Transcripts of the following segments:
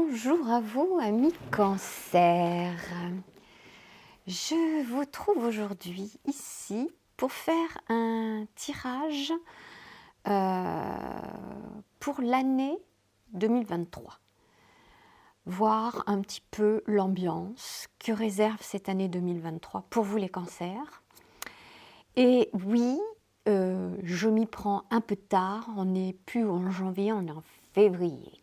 Bonjour à vous, amis Cancer. Je vous trouve aujourd'hui ici pour faire un tirage pour l'année 2023. Voir un petit peu l'ambiance que réserve cette année 2023 pour vous les cancers. Et oui, je m'y prends un peu tard, on n'est plus en janvier, on est en février.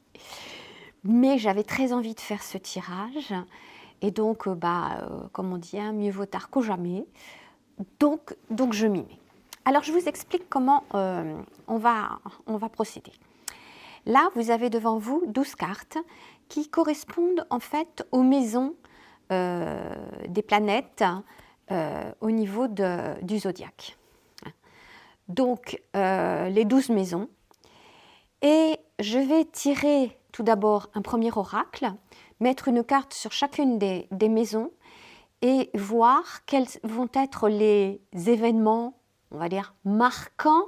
Mais j'avais très envie de faire ce tirage. Et donc, comme on dit, hein, mieux vaut tard qu'au jamais. Donc je m'y mets. Alors, je vous explique comment on va procéder. Là, vous avez devant vous 12 cartes qui correspondent en fait aux maisons des planètes au niveau du zodiaque. Donc, les 12 maisons. Et je vais tirer tout d'abord un premier oracle, mettre une carte sur chacune des maisons et voir quels vont être les événements, on va dire, marquants,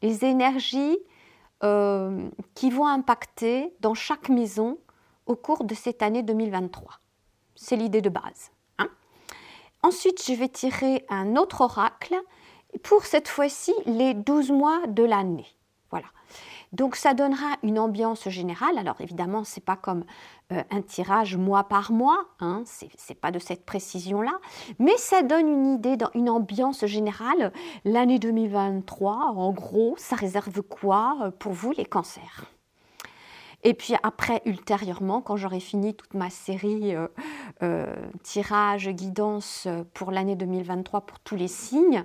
les énergies qui vont impacter dans chaque maison au cours de cette année 2023. C'est l'idée de base. Hein. Ensuite, je vais tirer un autre oracle pour cette fois-ci les 12 mois de l'année. Voilà. Donc ça donnera une ambiance générale. Alors évidemment, ce n'est pas comme un tirage mois par mois, hein, c'est pas de cette précision-là, mais ça donne une idée, une ambiance générale. L'année 2023, en gros, ça réserve quoi pour vous les cancers? Et puis après, ultérieurement, quand j'aurai fini toute ma série tirage, guidance pour l'année 2023 pour tous les signes,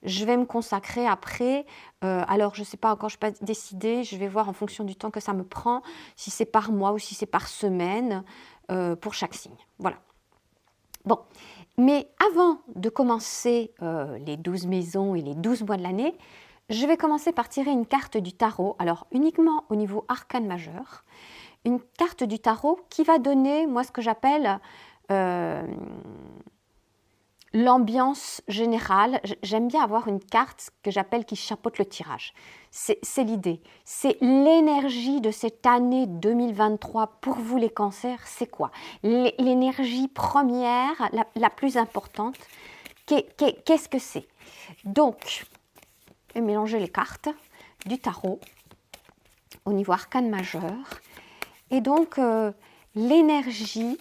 je vais me consacrer après, alors je ne sais pas encore, je n'ai pas décidé, je vais voir en fonction du temps que ça me prend, si c'est par mois ou si c'est par semaine, pour chaque signe. Voilà. Bon, mais avant de commencer les 12 maisons et les 12 mois de l'année, je vais commencer par tirer une carte du tarot, alors uniquement au niveau arcane majeur, une carte du tarot qui va donner, moi, ce que j'appelle l'ambiance générale. J'aime bien avoir une carte que j'appelle qui chapeaute le tirage. C'est l'idée. C'est l'énergie de cette année 2023 pour vous les cancers. C'est quoi? L'énergie première, la plus importante. Qu'est-ce que c'est? Donc, je vais mélanger les cartes du tarot au niveau arcane majeur. Et donc, l'énergie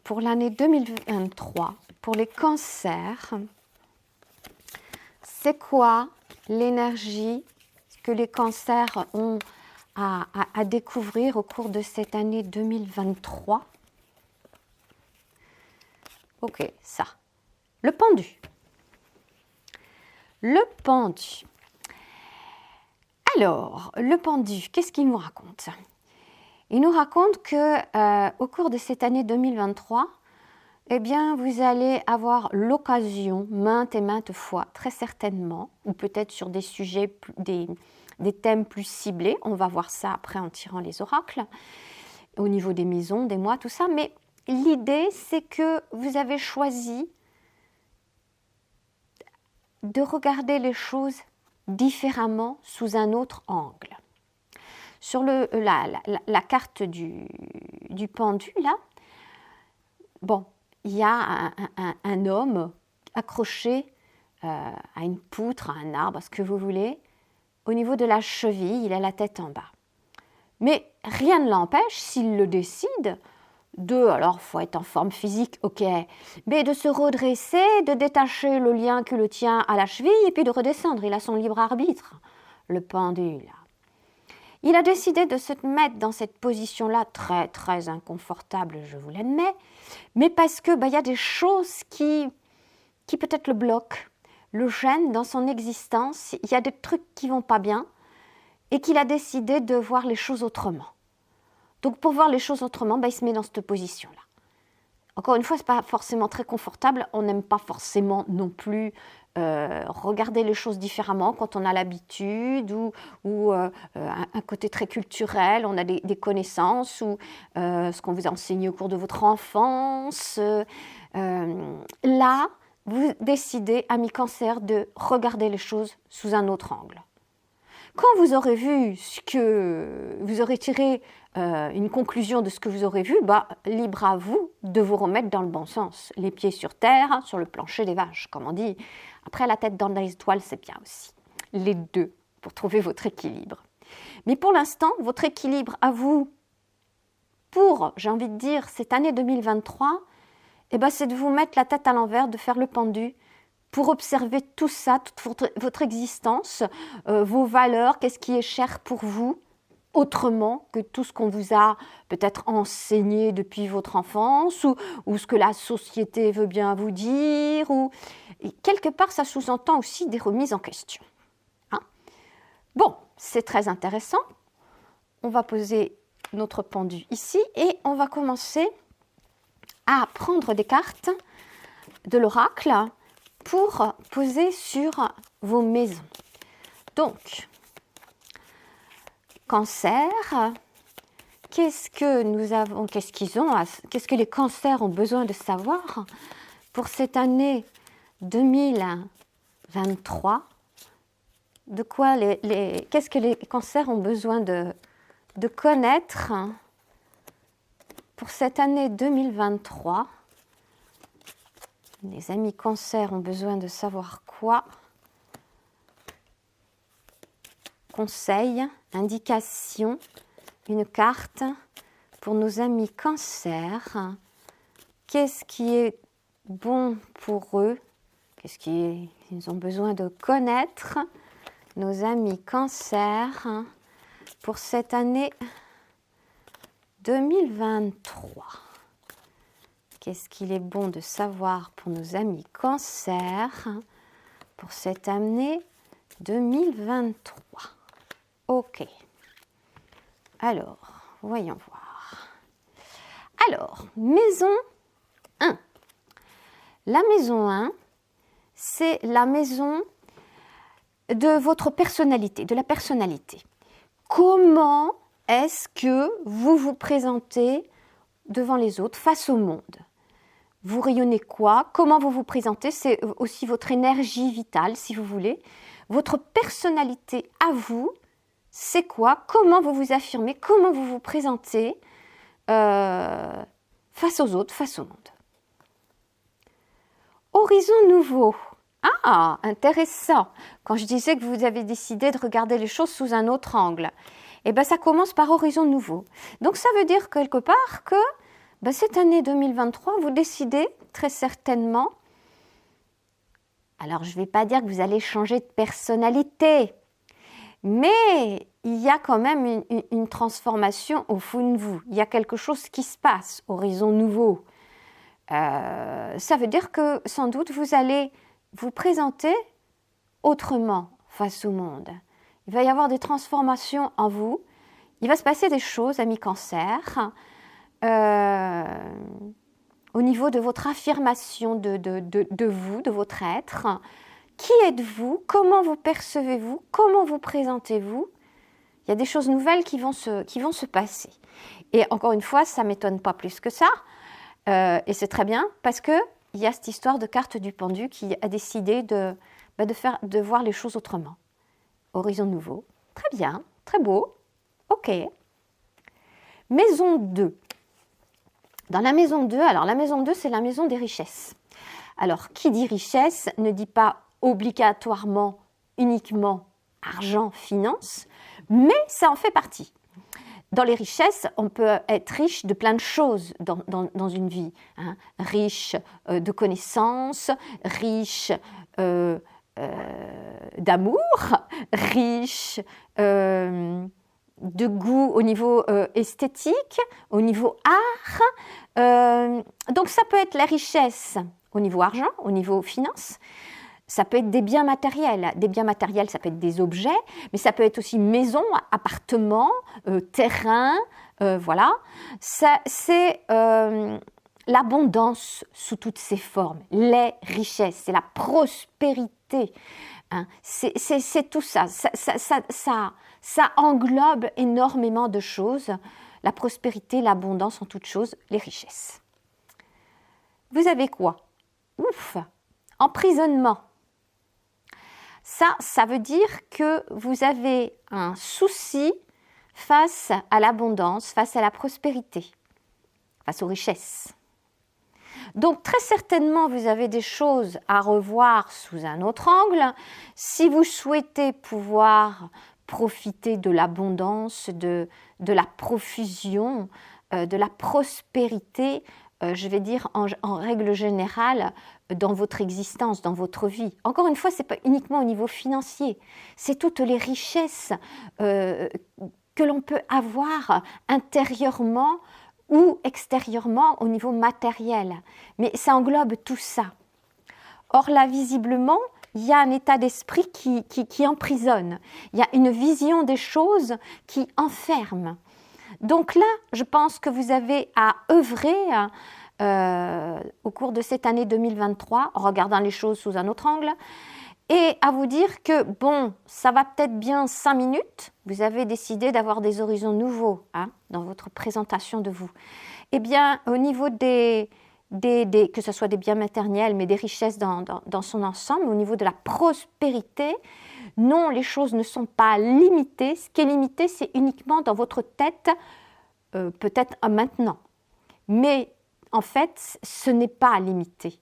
pour l'année 2023, pour les cancers, c'est quoi l'énergie que les cancers ont à découvrir au cours de cette année 2023? Ok, ça. Le pendu. Le pendu. Alors, le pendu, qu'est-ce qu'il nous raconte? Il nous raconte qu'au cours de cette année 2023, eh bien, vous allez avoir l'occasion, maintes et maintes fois, très certainement, ou peut-être sur des sujets, des thèmes plus ciblés, on va voir ça après en tirant les oracles, au niveau des maisons, des mois, tout ça, mais l'idée, c'est que vous avez choisi de regarder les choses différemment sous un autre angle. Sur la carte du pendu, là, bon, il y a un homme accroché à une poutre, à un arbre, à ce que vous voulez. Au niveau de la cheville, il a la tête en bas. Mais rien ne l'empêche, s'il le décide, alors il faut être en forme physique, ok, mais de se redresser, de détacher le lien qui le tient à la cheville et puis de redescendre. Il a son libre arbitre, le pendu, là. Il a décidé de se mettre dans cette position-là très, très inconfortable, je vous l'admets, mais parce que y a des choses qui peut-être le bloquent, le gênent dans son existence. Il y a des trucs qui vont pas bien et qu'il a décidé de voir les choses autrement. Donc pour voir les choses autrement, il se met dans cette position-là. Encore une fois, ce n'est pas forcément très confortable. On n'aime pas forcément non plus regarder les choses différemment quand on a l'habitude ou un côté très culturel, on a des connaissances ou ce qu'on vous a enseigné au cours de votre enfance. Là, vous décidez, amis cancer, de regarder les choses sous un autre angle. Quand vous aurez vu ce que vous aurez tiré une conclusion de ce que vous aurez vu, libre à vous de vous remettre dans le bon sens. Les pieds sur terre, sur le plancher des vaches, comme on dit. Après, la tête dans les étoiles, c'est bien aussi. Les deux, pour trouver votre équilibre. Mais pour l'instant, votre équilibre à vous, pour, j'ai envie de dire, cette année 2023, c'est de vous mettre la tête à l'envers, de faire le pendu, pour observer tout ça, toute votre existence, vos valeurs, qu'est-ce qui est cher pour vous, autrement que tout ce qu'on vous a peut-être enseigné depuis votre enfance ou ce que la société veut bien vous dire. Et quelque part, ça sous-entend aussi des remises en question. Hein? Bon, c'est très intéressant. On va poser notre pendu ici et on va commencer à prendre des cartes de l'oracle pour poser sur vos maisons. Donc, Cancer, qu'est-ce que les cancers ont besoin de savoir pour cette année 2023? Qu'est-ce que les cancers ont besoin de connaître pour cette année 2023? Les amis cancers ont besoin de savoir quoi? Conseil, indication, une carte pour nos amis cancers. Qu'est-ce qui est bon pour eux? Qu'est-ce qu'ils ont besoin de connaître? Nos amis cancers pour cette année 2023. Qu'est-ce qu'il est bon de savoir pour nos amis cancers pour cette année 2023? Ok. Alors, voyons voir. Alors, maison 1. La maison 1, c'est la maison de votre personnalité, de la personnalité. Comment est-ce que vous vous présentez devant les autres, face au monde? Vous rayonnez quoi? Comment vous vous présentez? C'est aussi votre énergie vitale, si vous voulez. Votre personnalité à vous, c'est quoi? Comment vous vous affirmez? Comment vous vous présentez face aux autres, face au monde? Horizon nouveau. Ah, intéressant. Quand je disais que vous avez décidé de regarder les choses sous un autre angle, ça commence par horizon nouveau. Donc ça veut dire quelque part que cette année 2023, vous décidez très certainement, alors je ne vais pas dire que vous allez changer de personnalité, mais il y a quand même une transformation au fond de vous. Il y a quelque chose qui se passe, horizon nouveau. Ça veut dire que sans doute vous allez vous présenter autrement face au monde. Il va y avoir des transformations en vous. Il va se passer des choses, amis cancer, au niveau de votre affirmation de vous, de votre être. Qui êtes-vous? Comment vous percevez-vous? Comment vous présentez-vous? Il y a des choses nouvelles qui vont se passer. Et encore une fois, ça ne m'étonne pas plus que ça. Et c'est très bien parce qu'il y a cette histoire de carte du pendu qui a décidé de voir les choses autrement. Horizon nouveau. Très bien, très beau. Ok. Maison 2. Dans la maison 2, alors la maison 2, c'est la maison des richesses. Alors, qui dit richesse ne dit pas obligatoirement, uniquement argent, finance, mais ça en fait partie. Dans les richesses, on peut être riche de plein de choses dans une vie. Hein. Riche de connaissances, riche d'amour, riche de goût au niveau esthétique, au niveau art. Donc ça peut être la richesse au niveau argent, au niveau finance. Ça peut être des biens matériels. Des biens matériels, ça peut être des objets, mais ça peut être aussi maison, appartement, terrain, voilà. C'est l'abondance sous toutes ses formes, les richesses, c'est la prospérité. Hein. C'est tout ça. Ça englobe énormément de choses. La prospérité, l'abondance en toutes choses, les richesses. Vous avez quoi? Ouf! Emprisonnement. Ça veut dire que vous avez un souci face à l'abondance, face à la prospérité, face aux richesses. Donc très certainement, vous avez des choses à revoir sous un autre angle. Si vous souhaitez pouvoir profiter de l'abondance, de la profusion, de la prospérité, je vais dire en règle générale, dans votre existence, dans votre vie. Encore une fois, ce n'est pas uniquement au niveau financier, c'est toutes les richesses que l'on peut avoir intérieurement ou extérieurement au niveau matériel. Mais ça englobe tout ça. Or là, visiblement, il y a un état d'esprit qui emprisonne. Il y a une vision des choses qui enferme. Donc là, je pense que vous avez à œuvrer au cours de cette année 2023, en regardant les choses sous un autre angle, et à vous dire que, bon, ça va peut-être bien 5 minutes, vous avez décidé d'avoir des horizons nouveaux dans votre présentation de vous. Eh bien, au niveau que ce soit des biens matériels, mais des richesses dans son ensemble, au niveau de la prospérité, non, les choses ne sont pas limitées. Ce qui est limité, c'est uniquement dans votre tête, peut-être maintenant. Mais en fait, ce n'est pas limité.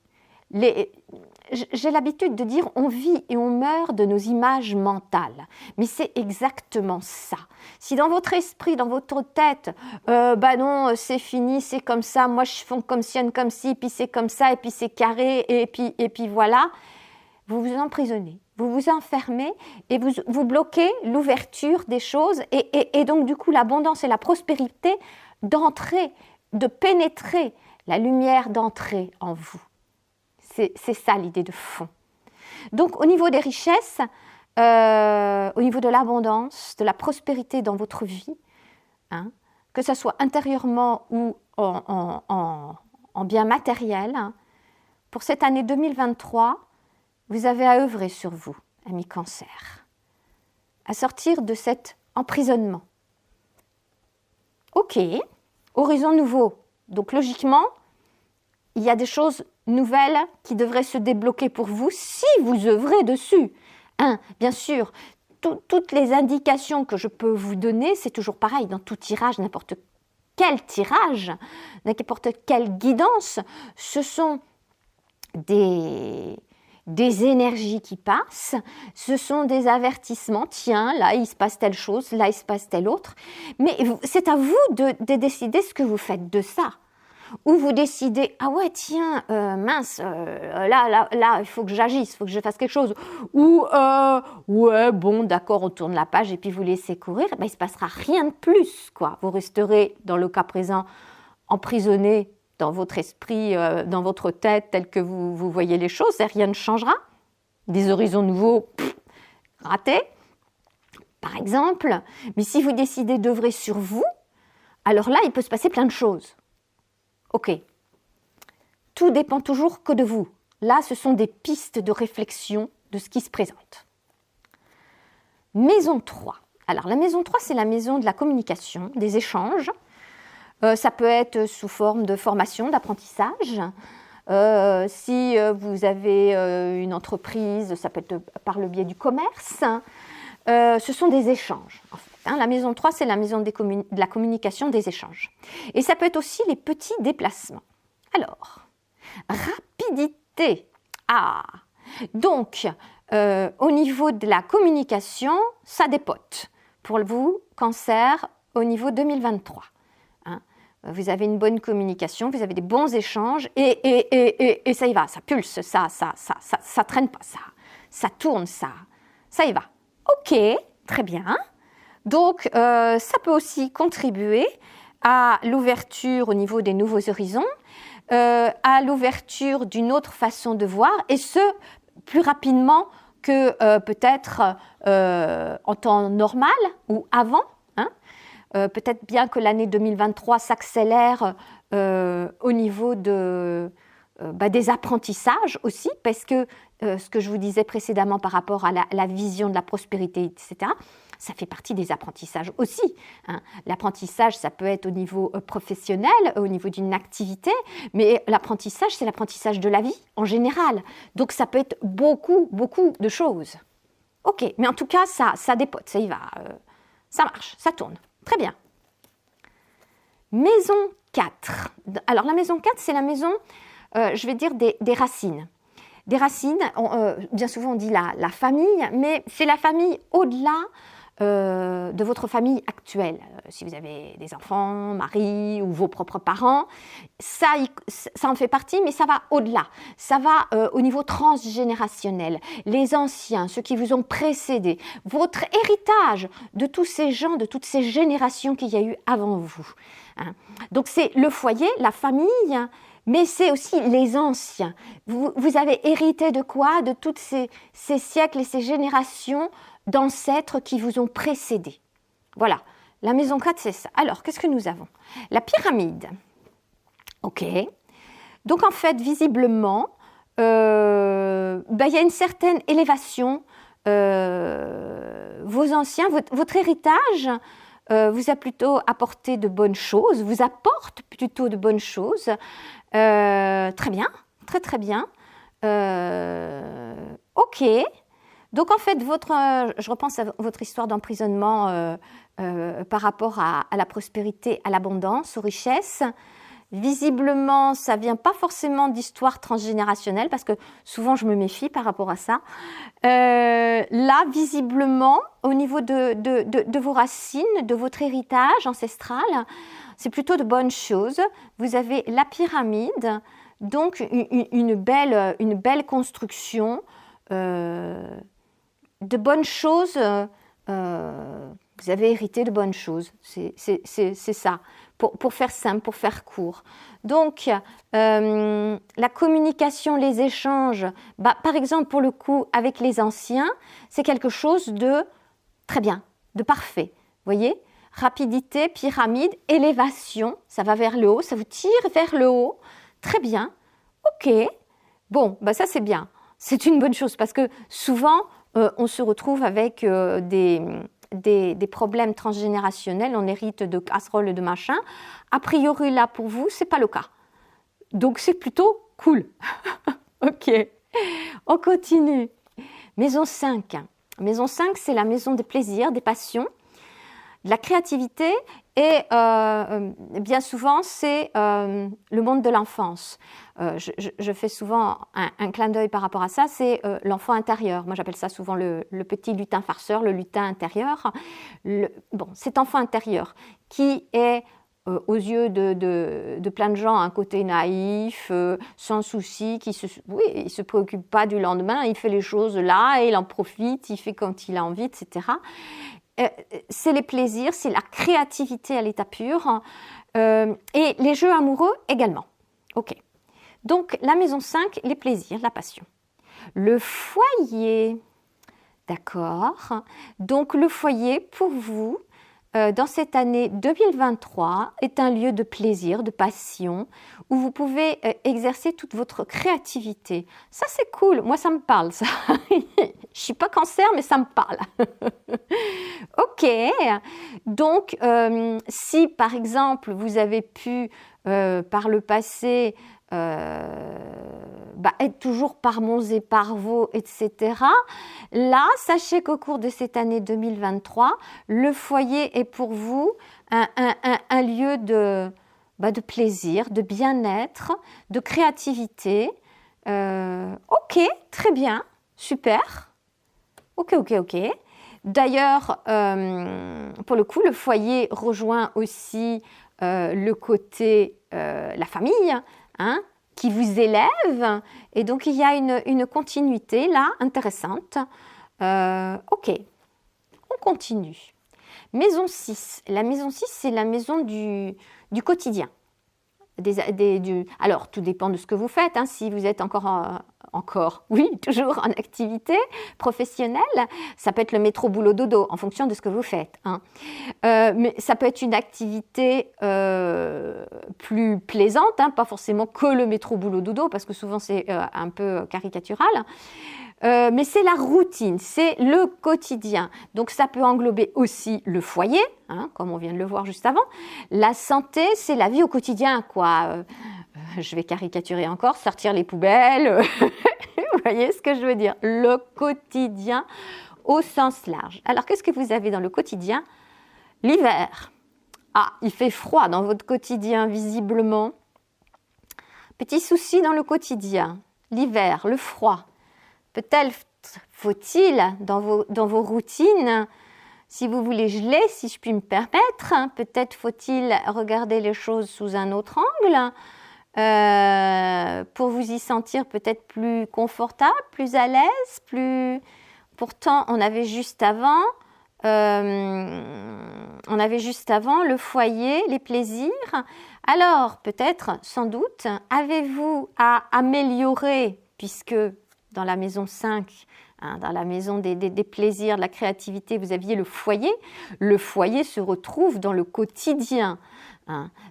J'ai l'habitude de dire on vit et on meurt de nos images mentales. Mais c'est exactement ça. Si dans votre esprit, dans votre tête, non, c'est fini, c'est comme ça, moi je fonctionne comme ci, puis c'est comme ça, et puis c'est carré, et puis voilà, vous vous emprisonnez, vous vous enfermez et vous bloquez l'ouverture des choses et donc du coup l'abondance et la prospérité d'entrer, de pénétrer, la lumière d'entrer en vous. C'est ça l'idée de fond. Donc au niveau des richesses, au niveau de l'abondance, de la prospérité dans votre vie, que ce soit intérieurement ou en bien matériel, pour cette année 2023, vous avez à œuvrer sur vous, amis Cancer, à sortir de cet emprisonnement. Ok, horizon nouveau. Donc logiquement, il y a des choses nouvelles qui devraient se débloquer pour vous si vous œuvrez dessus. Bien sûr, toutes les indications que je peux vous donner, c'est toujours pareil, dans tout tirage, n'importe quel tirage, n'importe quelle guidance, ce sont des énergies qui passent, ce sont des avertissements, tiens, là il se passe telle chose, là il se passe telle autre, mais c'est à vous de décider ce que vous faites de ça. Ou vous décidez, ah ouais, tiens, mince, là, il faut que j'agisse, il faut que je fasse quelque chose. Ou, ouais, bon, d'accord, on tourne la page et puis vous laissez courir, il ne se passera rien de plus, quoi. Vous resterez, dans le cas présent, emprisonné dans votre esprit, dans votre tête, tel que vous voyez les choses, et rien ne changera. Des horizons nouveaux, ratés, par exemple. Mais si vous décidez d'œuvrer sur vous, alors là, il peut se passer plein de choses. Ok, tout dépend toujours que de vous. Là, ce sont des pistes de réflexion de ce qui se présente. Maison 3. Alors, la maison 3, c'est la maison de la communication, des échanges. Ça peut être sous forme de formation, d'apprentissage. Si vous avez une entreprise, ça peut être par le biais du commerce. Ce sont des échanges, en fait. La maison 3, c'est la maison de la communication, des échanges. Et ça peut être aussi les petits déplacements. Alors, rapidité. Donc, au niveau de la communication, ça dépote. Pour vous, Cancer, au niveau 2023. Vous avez une bonne communication, vous avez des bons échanges et ça y va, ça pulse, ça traîne pas, ça tourne, ça y va. Ok, très bien. Donc, ça peut aussi contribuer à l'ouverture au niveau des nouveaux horizons, à l'ouverture d'une autre façon de voir, et ce, plus rapidement que peut-être en temps normal ou avant. Peut-être bien que l'année 2023 s'accélère au niveau des apprentissages aussi, parce que ce que je vous disais précédemment par rapport à la vision de la prospérité, etc., ça fait partie des apprentissages aussi. L'apprentissage, ça peut être au niveau professionnel, au niveau d'une activité, mais l'apprentissage, c'est l'apprentissage de la vie en général. Donc ça peut être beaucoup, beaucoup de choses. Ok, mais en tout cas, ça dépote, ça y va, ça marche, ça tourne. Très bien. Maison 4. Alors la maison 4, c'est la maison, je vais dire, des racines. Des racines, bien souvent on dit la famille, mais c'est la famille au-delà de votre famille actuelle. Si vous avez des enfants, mari ou vos propres parents, ça en fait partie, mais ça va au-delà. Ça va au niveau transgénérationnel. Les anciens, ceux qui vous ont précédés, votre héritage de tous ces gens, de toutes ces générations qu'il y a eu avant vous. Hein. Donc c'est le foyer, la famille, mais c'est aussi les anciens. Vous avez hérité de quoi? De tous ces siècles et ces générations d'ancêtres qui vous ont précédés. Voilà, la maison 4, c'est ça. Alors, qu'est-ce que nous avons? La pyramide. Ok. Donc, en fait, visiblement, il y a une certaine élévation. Vos anciens, votre héritage vous a plutôt apporté de bonnes choses, vous apporte plutôt de bonnes choses. Très bien, très très bien. Ok. Donc en fait, je repense à votre histoire d'emprisonnement par rapport à la prospérité, à l'abondance, aux richesses. Visiblement, ça ne vient pas forcément d'histoire transgénérationnelle parce que souvent je me méfie par rapport à ça. Là, visiblement, au niveau de vos racines, de votre héritage ancestral, c'est plutôt de bonnes choses. Vous avez la pyramide, donc une belle construction, de bonnes choses. Vous avez hérité de bonnes choses, c'est ça. Pour faire simple, pour faire court. Donc, la communication, les échanges, par exemple, pour le coup, avec les anciens, c'est quelque chose de très bien, de parfait. Vous voyez? Rapidité, pyramide, élévation, ça va vers le haut, ça vous tire vers le haut. Très bien. Ok. Bon, ça c'est bien. C'est une bonne chose parce que souvent, on se retrouve avec des problèmes transgénérationnels, on hérite de casseroles et de machins. A priori, là, pour vous, ce n'est pas le cas. Donc, c'est plutôt cool. Ok, on continue. Maison 5. Maison 5, c'est la maison des plaisirs, des passions, de la créativité et bien souvent, c'est le monde de l'enfance. Je fais souvent un clin d'œil par rapport à ça, c'est l'enfant intérieur. Moi, j'appelle ça souvent le petit lutin farceur, le lutin intérieur. Cet enfant intérieur qui est, aux yeux de plein de gens, un côté naïf, sans souci, il ne se préoccupe pas du lendemain, il fait les choses là et il en profite, il fait quand il a envie, etc. C'est les plaisirs, c'est la créativité à l'état pur et les jeux amoureux également. Ok. Donc, la maison 5, les plaisirs, la passion. Le foyer, d'accord. Donc, le foyer, pour vous, dans cette année 2023, est un lieu de plaisir, de passion, où vous pouvez exercer toute votre créativité. Ça, c'est cool. Moi, ça me parle, ça. Je ne suis pas cancer, mais ça me parle. Ok. Donc, si, par exemple, vous avez pu, par le passé, être toujours par Mons et par Vaux, etc. Là, sachez qu'au cours de cette année 2023, le foyer est pour vous un lieu de plaisir, de bien-être, de créativité. Ok, très bien, super. Ok. D'ailleurs, pour le coup, le foyer rejoint aussi le côté la famille, hein, qui vous élève, et donc il y a une continuité là, intéressante. Ok, on continue. Maison 6. La maison 6, c'est la maison du quotidien. Alors, tout dépend de ce que vous faites. Hein. Si vous êtes toujours en activité professionnelle, ça peut être le métro boulot dodo en fonction de ce que vous faites. Hein. Mais ça peut être une activité plus plaisante, hein, pas forcément que le métro boulot dodo, parce que souvent c'est un peu caricatural. Mais c'est la routine, c'est le quotidien. Donc ça peut englober aussi le foyer, hein, comme on vient de le voir juste avant. La santé, c'est la vie au quotidien, quoi. Je vais caricaturer encore, sortir les poubelles. Vous voyez ce que je veux dire? Le quotidien au sens large. Alors, qu'est-ce que vous avez dans le quotidien? L'hiver. Ah, il fait froid dans votre quotidien, visiblement. Petit souci dans le quotidien, l'hiver, le froid. Peut-être faut-il, dans vos routines, si vous voulez geler, si je puis me permettre, peut-être faut-il regarder les choses sous un autre angle pour vous y sentir peut-être plus confortable, plus à l'aise, plus... Pourtant, on avait juste avant le foyer, les plaisirs. Alors, peut-être, sans doute, avez-vous à améliorer, puisque dans la maison 5, dans la maison des plaisirs, de la créativité, vous aviez le foyer. Le foyer se retrouve dans le quotidien.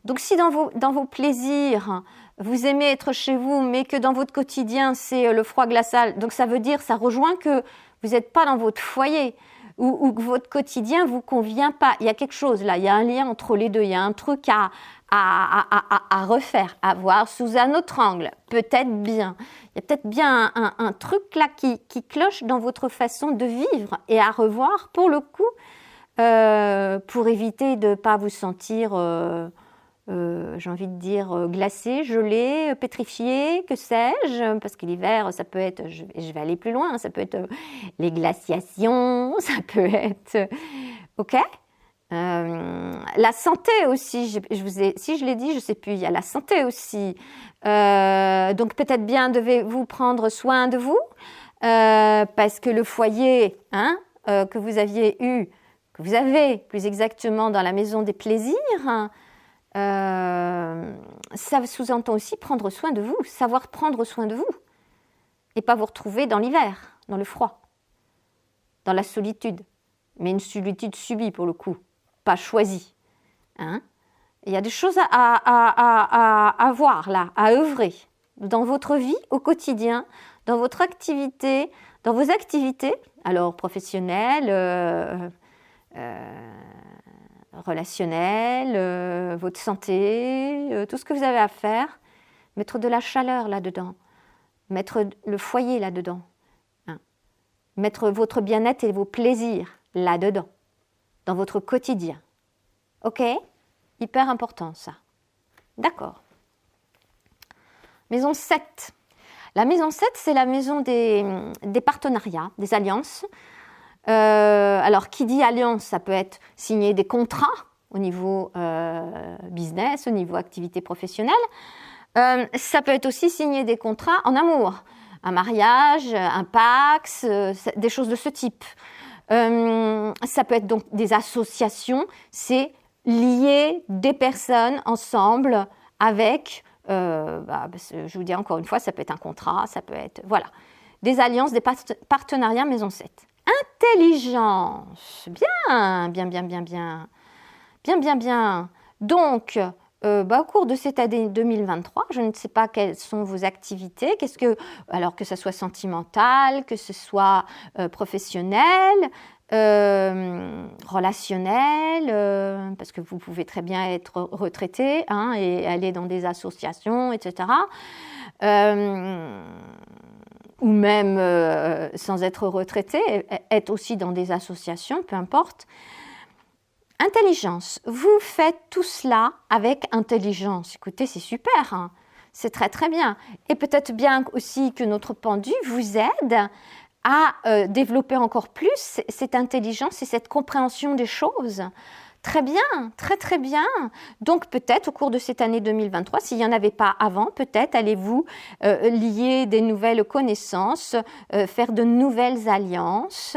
Donc, si dans vos plaisirs, vous aimez être chez vous, mais que dans votre quotidien, c'est le froid glacial, donc ça veut dire, ça rejoint que vous n'êtes pas dans votre foyer ou que votre quotidien ne vous convient pas. Il y a quelque chose là, il y a un lien entre les deux, il y a un truc à refaire, à voir sous un autre angle. Peut-être bien. Il y a peut-être bien un truc là qui cloche dans votre façon de vivre et à revoir pour le coup, pour éviter de ne pas vous sentir... j'ai envie de dire glacé, gelé, pétrifié, que sais-je, parce que l'hiver, ça peut être, je vais aller plus loin, ça peut être les glaciations, ça peut être... Ok ? La santé aussi, si je l'ai dit, je ne sais plus, il y a la santé aussi. Donc peut-être bien devez-vous prendre soin de vous, parce que le foyer que vous aviez eu, que vous avez plus exactement dans la maison des plaisirs, ça sous-entend aussi prendre soin de vous, savoir prendre soin de vous et pas vous retrouver dans l'hiver, dans le froid, dans la solitude, mais une solitude subie pour le coup, pas choisie. Il y a des choses à voir là, à œuvrer dans votre vie au quotidien, dans votre activité, dans vos activités, alors professionnelles, relationnel, votre santé, tout ce que vous avez à faire, mettre de la chaleur là-dedans, mettre le foyer là-dedans, mettre votre bien-être et vos plaisirs là-dedans, dans votre quotidien. Ok ? Hyper important ça. D'accord. Maison 7. La maison 7, c'est la maison des partenariats, des alliances. Alors, qui dit alliance, ça peut être signer des contrats au niveau business, au niveau activité professionnelle. Ça peut être aussi signer des contrats en amour, un mariage, un pax, des choses de ce type. Ça peut être donc des associations, c'est lier des personnes ensemble avec, je vous dis encore une fois, ça peut être un contrat, ça peut être, voilà, des alliances, des partenariats maison 7. Intelligence, bien. Donc, au cours de cette année 2023, je ne sais pas quelles sont vos activités, alors que ce soit sentimental, que ce soit professionnel, relationnel, parce que vous pouvez très bien être retraité et aller dans des associations, etc. Ou même sans être retraité, être aussi dans des associations, peu importe. Intelligence, vous faites tout cela avec intelligence. Écoutez, c'est super, c'est très très bien. Et peut-être bien aussi que notre pendu vous aide à développer encore plus cette intelligence et cette compréhension des choses. Très bien, très très bien. Donc peut-être au cours de cette année 2023, s'il n'y en avait pas avant, peut-être allez-vous lier des nouvelles connaissances, faire de nouvelles alliances.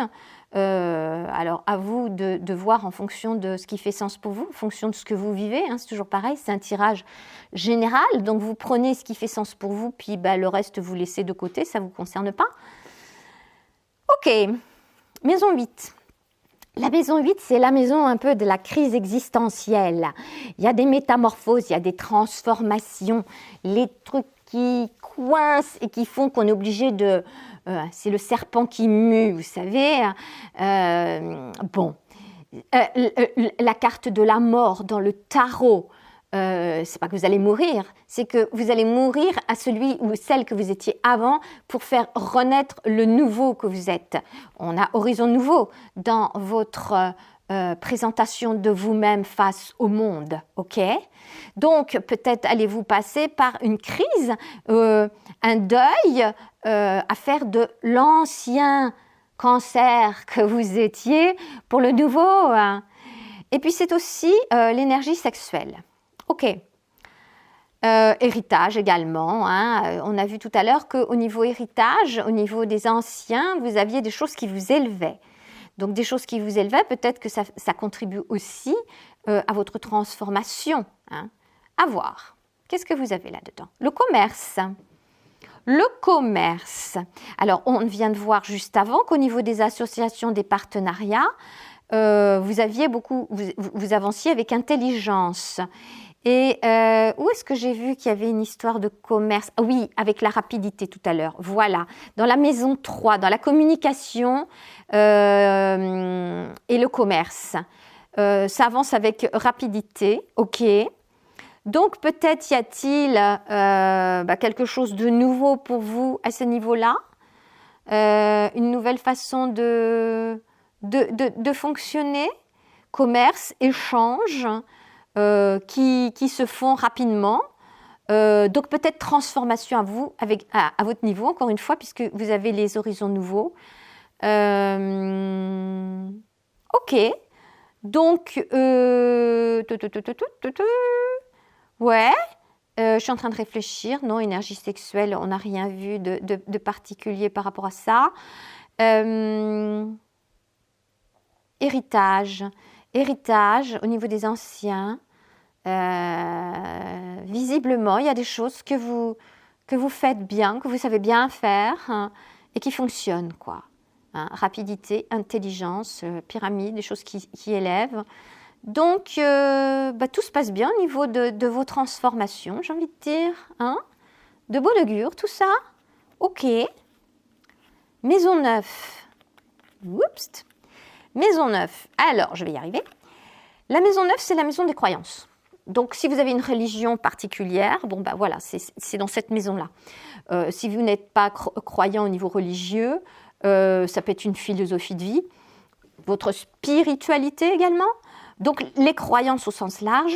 Alors à vous de voir en fonction de ce qui fait sens pour vous, en fonction de ce que vous vivez, c'est toujours pareil, c'est un tirage général, donc vous prenez ce qui fait sens pour vous, puis le reste vous laissez de côté, ça ne vous concerne pas. Ok, maison 8. La maison 8, c'est la maison un peu de la crise existentielle. Il y a des métamorphoses, il y a des transformations, les trucs qui coincent et qui font qu'on est obligé de... c'est le serpent qui mue, vous savez. La carte de la mort dans le tarot, c'est pas que vous allez mourir, c'est que vous allez mourir à celui ou celle que vous étiez avant pour faire renaître le nouveau que vous êtes. On a horizon nouveau dans votre présentation de vous-même face au monde, ok? Donc, peut-être allez-vous passer par une crise, un deuil à faire de l'ancien cancer que vous étiez pour le nouveau. Hein. Et puis, c'est aussi l'énergie sexuelle. Ok. Héritage également. Hein. On a vu tout à l'heure qu'au niveau héritage, au niveau des anciens, vous aviez des choses qui vous élevaient. Donc, des choses qui vous élevaient, peut-être que ça contribue aussi à votre transformation. Hein. À voir. Qu'est-ce que vous avez là-dedans? Le commerce. Le commerce. Alors, on vient de voir juste avant qu'au niveau des associations, des partenariats, vous avanciez avec intelligence. Et où est-ce que j'ai vu qu'il y avait une histoire de commerce? Ah oui, avec la rapidité tout à l'heure. Voilà, dans la maison 3, dans la communication et le commerce. Ça avance avec rapidité, ok. Donc peut-être y a-t-il quelque chose de nouveau pour vous à ce niveau-là, une nouvelle façon de fonctionner, commerce, échange, qui se font rapidement. Donc peut-être transformation à vous, à votre niveau, encore une fois, puisque vous avez les horizons nouveaux. Ok. Donc, ouais, je suis en train de réfléchir. Non, énergie sexuelle, on n'a rien vu de particulier par rapport à ça. Héritage au niveau des anciens. Visiblement, il y a des choses que vous faites bien, que vous savez bien faire hein, et qui fonctionnent, quoi. Hein, rapidité, intelligence, pyramide, des choses qui élèvent. Donc, tout se passe bien au niveau de vos transformations, j'ai envie de dire. Hein, de bon augure, tout ça. Ok. Maison 9. Oups. Maison 9. Alors, je vais y arriver. La maison 9, c'est la maison des croyances. Donc, si vous avez une religion particulière, bon, voilà, c'est dans cette maison-là. Si vous n'êtes pas croyant au niveau religieux, ça peut être une philosophie de vie, votre spiritualité également, donc les croyances au sens large,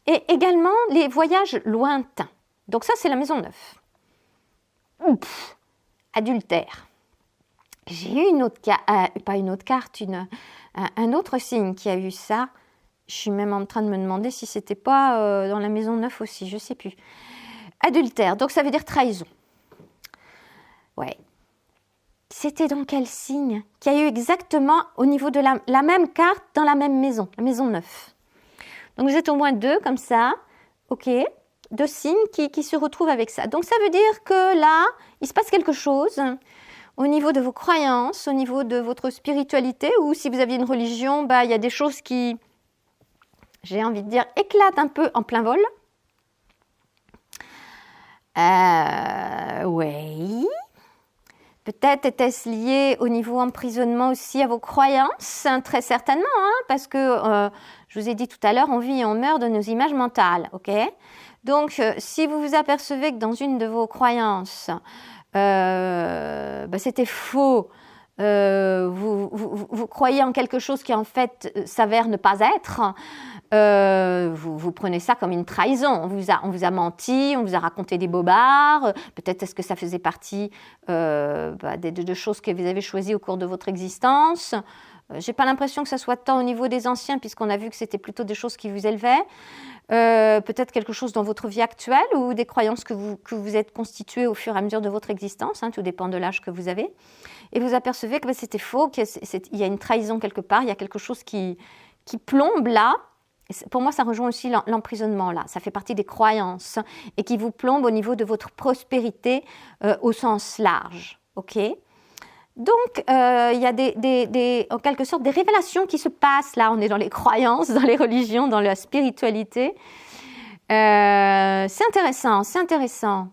et également les voyages lointains. Donc ça, c'est la maison 9. Ouf, adultère. J'ai eu une autre carte, pas une autre carte, un autre signe qui a eu ça. Je suis même en train de me demander si c'était pas dans la maison 9 aussi, je ne sais plus. Adultère, donc ça veut dire trahison. Ouais. C'était dans quel signe? Qu'il y a eu exactement au niveau de la même carte dans la même maison, la maison 9. Donc vous êtes au moins 2 comme ça, ok, 2 signes qui se retrouvent avec ça. Donc ça veut dire que là, il se passe quelque chose au niveau de vos croyances, au niveau de votre spiritualité, ou si vous aviez une religion, il y a des choses qui, j'ai envie de dire, éclatent un peu en plein vol. Oui. Peut-être était-ce lié au niveau emprisonnement aussi à vos croyances, hein, très certainement, hein, parce que, je vous ai dit tout à l'heure, on vit et on meurt de nos images mentales, ok? Donc, si vous vous apercevez que dans une de vos croyances, c'était faux, vous croyez en quelque chose qui en fait s'avère ne pas être, vous prenez ça comme une trahison. On vous a menti, on vous a raconté des bobards, peut-être est-ce que ça faisait partie de choses que vous avez choisies au cours de votre existence. J'ai pas l'impression que ça soit tant au niveau des anciens, puisqu'on a vu que c'était plutôt des choses qui vous élevaient. Peut-être quelque chose dans votre vie actuelle ou des croyances que vous êtes constituées au fur et à mesure de votre existence, hein, tout dépend de l'âge que vous avez. Et vous apercevez que c'était faux, qu'il y a une trahison quelque part, il y a quelque chose qui plombe là. Pour moi, ça rejoint aussi l'emprisonnement là. Ça fait partie des croyances et qui vous plombe au niveau de votre prospérité au sens large. Ok ? Donc, il y a en quelque sorte des révélations qui se passent là. On est dans les croyances, dans les religions, dans la spiritualité. C'est intéressant, c'est intéressant.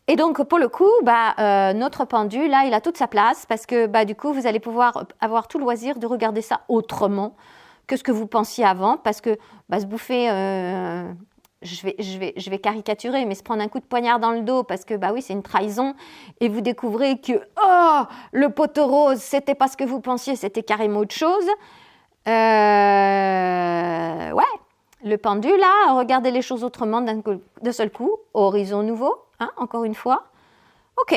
Et donc, pour le coup, notre pendu, là, il a toute sa place parce que, du coup, vous allez pouvoir avoir tout le loisir de regarder ça autrement que ce que vous pensiez avant, parce que se bouffer, je vais caricaturer, mais se prendre un coup de poignard dans le dos, parce que oui, c'est une trahison, et vous découvrez que le poteau rose, c'était pas ce que vous pensiez, c'était carrément autre chose. Ouais, le pendule, là, regardez les choses autrement d'un seul coup. Horizon nouveau, hein, encore une fois. Ok.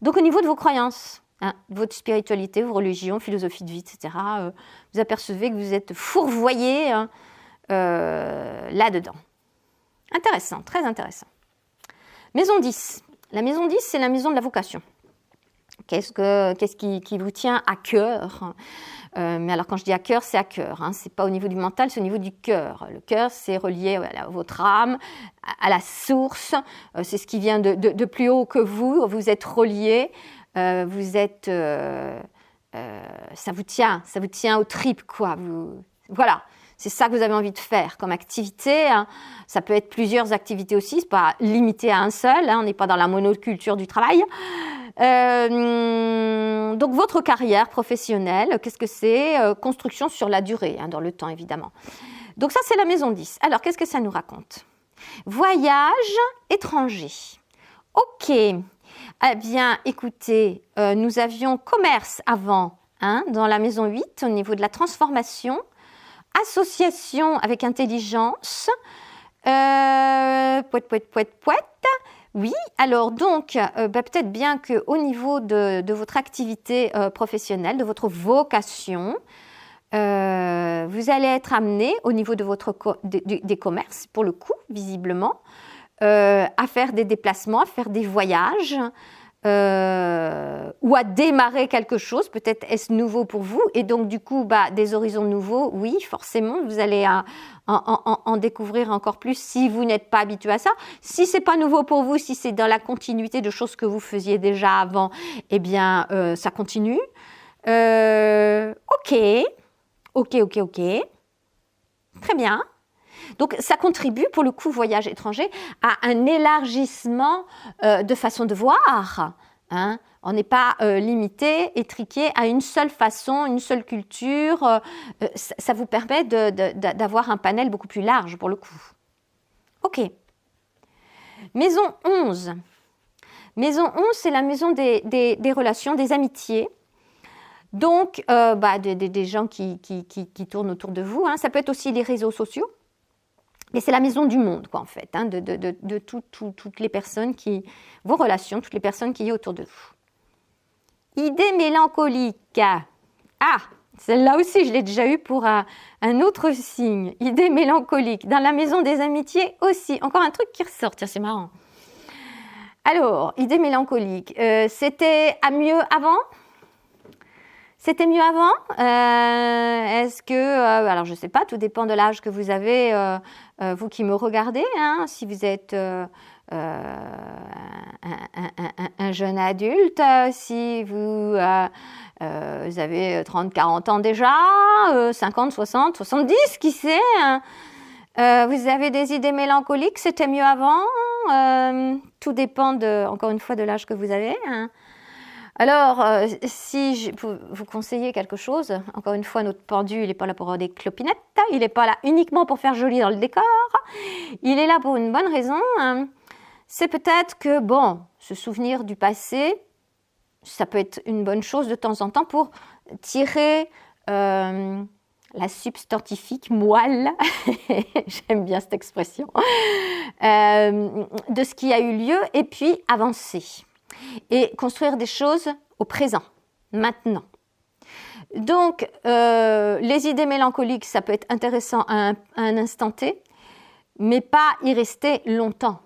Donc, au niveau de vos croyances, hein, votre spiritualité, vos religions, philosophie de vie, etc., vous apercevez que vous êtes fourvoyé hein, là-dedans. Intéressant, très intéressant. Maison 10. La maison 10, c'est la maison de la vocation. Qu'est-ce qui vous tient à cœur mais alors, quand je dis à cœur, c'est à cœur. Hein. Ce n'est pas au niveau du mental, c'est au niveau du cœur. Le cœur, c'est relié à votre âme, à la source. C'est ce qui vient de plus haut que vous. Vous êtes relié. Vous êtes... ça vous tient aux tripes, quoi. Voilà. C'est ça que vous avez envie de faire comme activité. Hein. Ça peut être plusieurs activités aussi. Ce n'est pas limité à un seul. Hein. On n'est pas dans la monoculture du travail. Donc, votre carrière professionnelle, qu'est-ce que c'est ? Construction sur la durée, hein, dans le temps, évidemment. Donc, ça, c'est la maison 10. Alors, qu'est-ce que ça nous raconte ? Voyage étranger. OK. Eh bien, écoutez, nous avions commerce avant, hein, dans la maison 8, au niveau de la transformation. Association avec intelligence. Oui, alors donc, peut-être bien qu'au niveau de votre activité professionnelle, de votre vocation, vous allez être amené au niveau de des commerces, pour le coup, visiblement, à faire des déplacements, à faire des voyages, ou à démarrer quelque chose, peut-être est-ce nouveau pour vous, et donc du coup, des horizons nouveaux, oui, forcément, vous allez en découvrir encore plus si vous n'êtes pas habitué à ça. Si c'est pas nouveau pour vous, si c'est dans la continuité de choses que vous faisiez déjà avant, eh bien, ça continue. Ok. Très bien. Donc, ça contribue, pour le coup, voyage étranger, à un élargissement de façon de voir. Hein. On n'est pas limité, étriqué à une seule façon, une seule culture. Ça vous permet d'avoir un panel beaucoup plus large, pour le coup. OK. Maison 11. Maison 11, c'est la maison des relations, des amitiés. Donc, des gens qui tournent autour de vous. Hein. Ça peut être aussi les réseaux sociaux. Mais c'est la maison du monde, quoi, en fait, hein, de toutes les personnes vos relations, toutes les personnes qui y sont autour de vous. Idée mélancolique. Ah, celle-là aussi, je l'ai déjà eue pour un autre signe. Idée mélancolique. Dans la maison des amitiés aussi. Encore un truc qui ressort, tiens, c'est marrant. Alors, idée mélancolique. C'était à mieux avant ? C'était mieux avant ? Est-ce que... alors, je ne sais pas, tout dépend de l'âge que vous avez, vous qui me regardez. Hein, si vous êtes un jeune adulte, si vous avez 30, 40 ans déjà, 50, 60, 70, qui sait hein, vous avez des idées mélancoliques, c'était mieux avant. Tout dépend, encore une fois, de l'âge que vous avez. Hein. Alors, si je peux vous conseiller quelque chose, encore une fois, notre pendu, il n'est pas là pour avoir des clopinettes, il n'est pas là uniquement pour faire joli dans le décor, il est là pour une bonne raison. Hein. C'est peut-être que, se souvenir du passé, ça peut être une bonne chose de temps en temps pour tirer la substantifique moelle, j'aime bien cette expression, de ce qui a eu lieu et puis avancer. Et construire des choses au présent, maintenant. Donc, les idées mélancoliques, ça peut être intéressant à un instant T, mais pas y rester longtemps.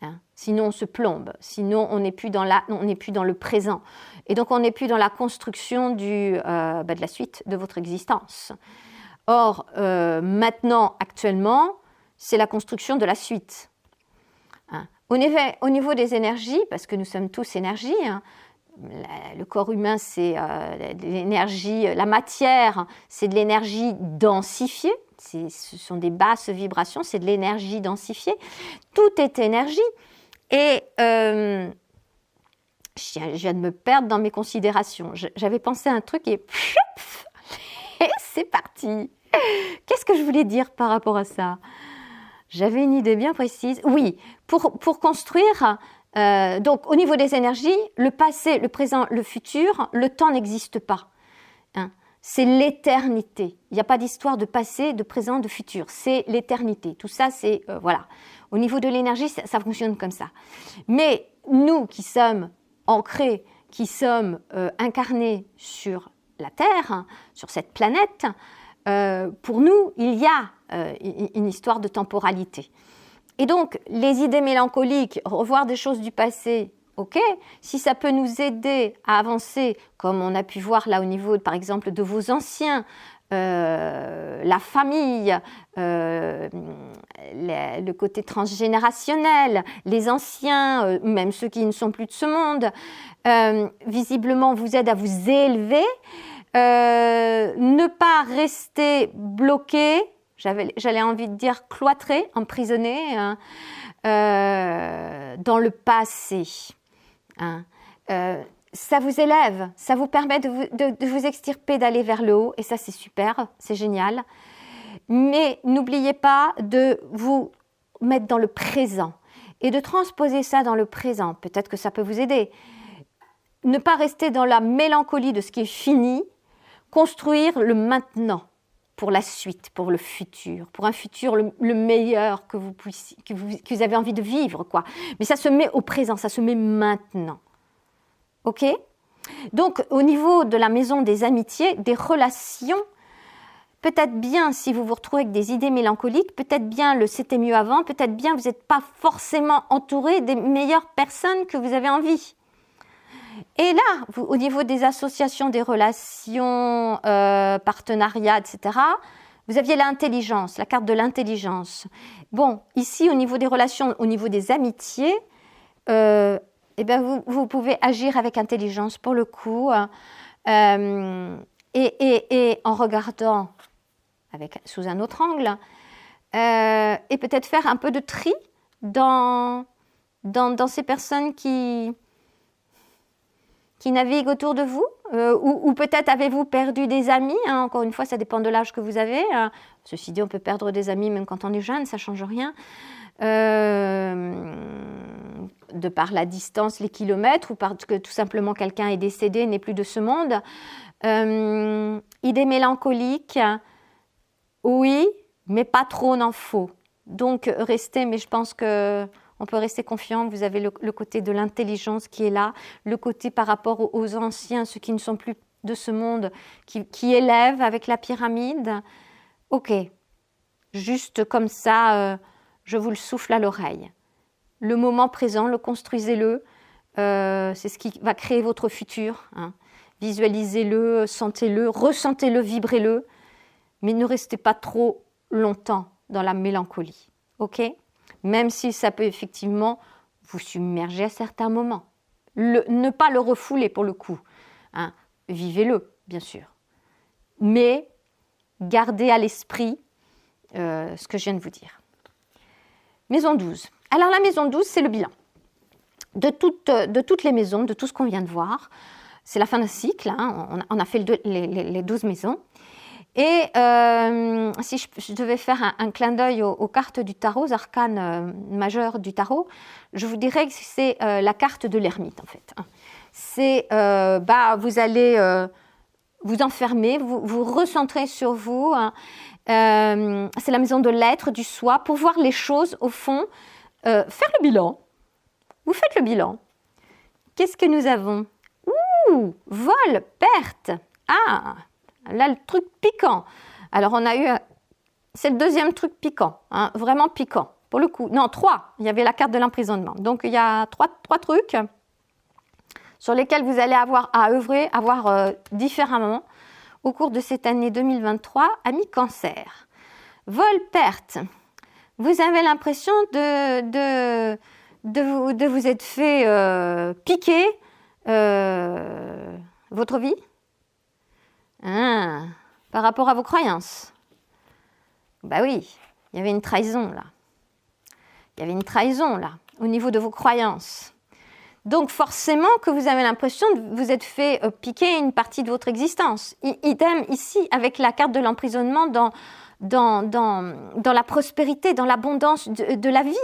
Hein. Sinon, on se plombe. Sinon, on n'est plus dans le présent. Et donc, on n'est plus dans la construction de la suite de votre existence. Or, maintenant, actuellement, c'est la construction de la suite. Hein. Au niveau des énergies, parce que nous sommes tous énergie, hein, le corps humain, c'est de l'énergie, la matière, c'est de l'énergie densifiée, ce sont des basses vibrations, c'est de l'énergie densifiée. Tout est énergie. Et je viens de me perdre dans mes considérations. J'avais pensé à un truc et c'est parti. Qu'est-ce que je voulais dire par rapport à ça ? J'avais une idée bien précise. Oui, pour construire, donc au niveau des énergies, le passé, le présent, le futur, le temps n'existe pas. Hein. c'est l'éternité. Il n'y a pas d'histoire de passé, de présent, de futur. C'est l'éternité. Tout ça, c'est... voilà. Au niveau de l'énergie, ça fonctionne comme ça. Mais nous qui sommes ancrés, qui sommes incarnés sur la Terre, hein, sur cette planète, pour nous, il y a une histoire de temporalité. Et donc, les idées mélancoliques, revoir des choses du passé, ok, si ça peut nous aider à avancer, comme on a pu voir là au niveau, par exemple, de vos anciens, la famille, le côté transgénérationnel, les anciens, même ceux qui ne sont plus de ce monde, visiblement vous aident à vous élever, ne pas rester bloqué, j'allais envie de dire cloîtré, emprisonné hein, dans le passé. Hein. Ça vous élève, ça vous permet de vous extirper, d'aller vers le haut, et ça c'est super, c'est génial. Mais n'oubliez pas de vous mettre dans le présent et de transposer ça dans le présent. Peut-être que ça peut vous aider. Ne pas rester dans la mélancolie de ce qui est fini, construire le maintenant pour la suite, pour le futur, pour un futur le meilleur que vous avez envie de vivre, quoi. Mais ça se met au présent, ça se met maintenant. Ok ? Donc, au niveau de la maison des amitiés, des relations, peut-être bien, si vous vous retrouvez avec des idées mélancoliques, peut-être bien le c'était mieux avant, peut-être bien vous n'êtes pas forcément entouré des meilleures personnes que vous avez envie. Et là, au niveau des associations, des relations, partenariats, etc., vous aviez l'intelligence, la carte de l'intelligence. Bon, ici, au niveau des relations, au niveau des amitiés, eh bien, vous pouvez agir avec intelligence pour le coup et en regardant sous un autre angle et peut-être faire un peu de tri dans ces personnes qui naviguent autour de vous ou peut-être avez-vous perdu des amis hein, encore une fois, ça dépend de l'âge que vous avez. Ceci dit, on peut perdre des amis même quand on est jeune, ça ne change rien. De par la distance, les kilomètres, ou parce que tout simplement quelqu'un est décédé, n'est plus de ce monde. Idées mélancoliques, oui, mais pas trop n'en faut. Donc restez, mais je pense qu'on peut rester confiant, vous avez le côté de l'intelligence qui est là, le côté par rapport aux anciens, ceux qui ne sont plus de ce monde, qui élèvent avec la pyramide. Ok, juste comme ça... je vous le souffle à l'oreille. Le moment présent, le construisez-le. C'est ce qui va créer votre futur. Hein. Visualisez-le, sentez-le, ressentez-le, vibrez-le. Mais ne restez pas trop longtemps dans la mélancolie. Ok ? Même si ça peut effectivement vous submerger à certains moments. Ne pas le refouler pour le coup. Hein. Vivez-le, bien sûr. Mais gardez à l'esprit ce que je viens de vous dire. Maison 12. Alors la maison 12, c'est le bilan de toutes les maisons, de tout ce qu'on vient de voir. C'est la fin d'un cycle, hein. On a fait les 12 maisons. Et si je devais faire un clin d'œil aux cartes du tarot, aux arcanes majeurs du tarot, je vous dirais que c'est la carte de l'ermite en fait. C'est, vous allez vous enfermer, vous recentrer sur vous. Hein. C'est la maison de l'être, du soi, pour voir les choses au fond, faire le bilan. Vous faites le bilan. Qu'est-ce que nous avons ? Ouh, vol, perte. Ah, là le truc piquant. Alors on a eu, c'est le deuxième truc piquant, hein, vraiment piquant. Pour le coup, non 3, il y avait la carte de l'emprisonnement. Donc il y a trois trucs sur lesquels vous allez avoir à œuvrer, à voir différemment au cours de cette année 2023, amis Cancer. Vol-perte. Vous avez l'impression de vous être fait piquer votre vie par rapport à vos croyances. Bah oui, il y avait une trahison là. Il y avait une trahison là, au niveau de vos croyances. Donc forcément que vous avez l'impression de vous être fait piquer une partie de votre existence. Idem ici avec la carte de l'emprisonnement dans la prospérité, dans l'abondance de la vie.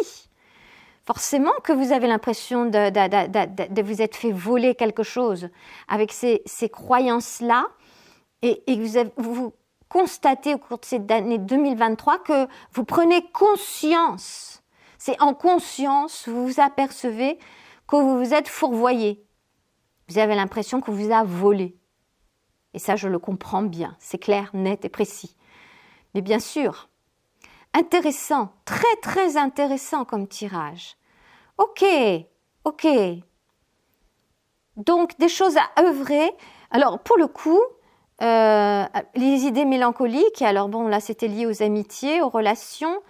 Forcément que vous avez l'impression de vous être fait voler quelque chose avec ces croyances-là. et vous constatez au cours de cette année 2023 que vous prenez conscience. C'est en conscience, vous vous apercevez que vous vous êtes fourvoyé. Vous avez l'impression qu'on vous a volé. Et ça, je le comprends bien. C'est clair, net et précis. Mais bien sûr, intéressant, très très intéressant comme tirage. Ok. Donc, des choses à œuvrer. Alors, pour le coup, les idées mélancoliques, alors bon, là, c'était lié aux amitiés, aux relations.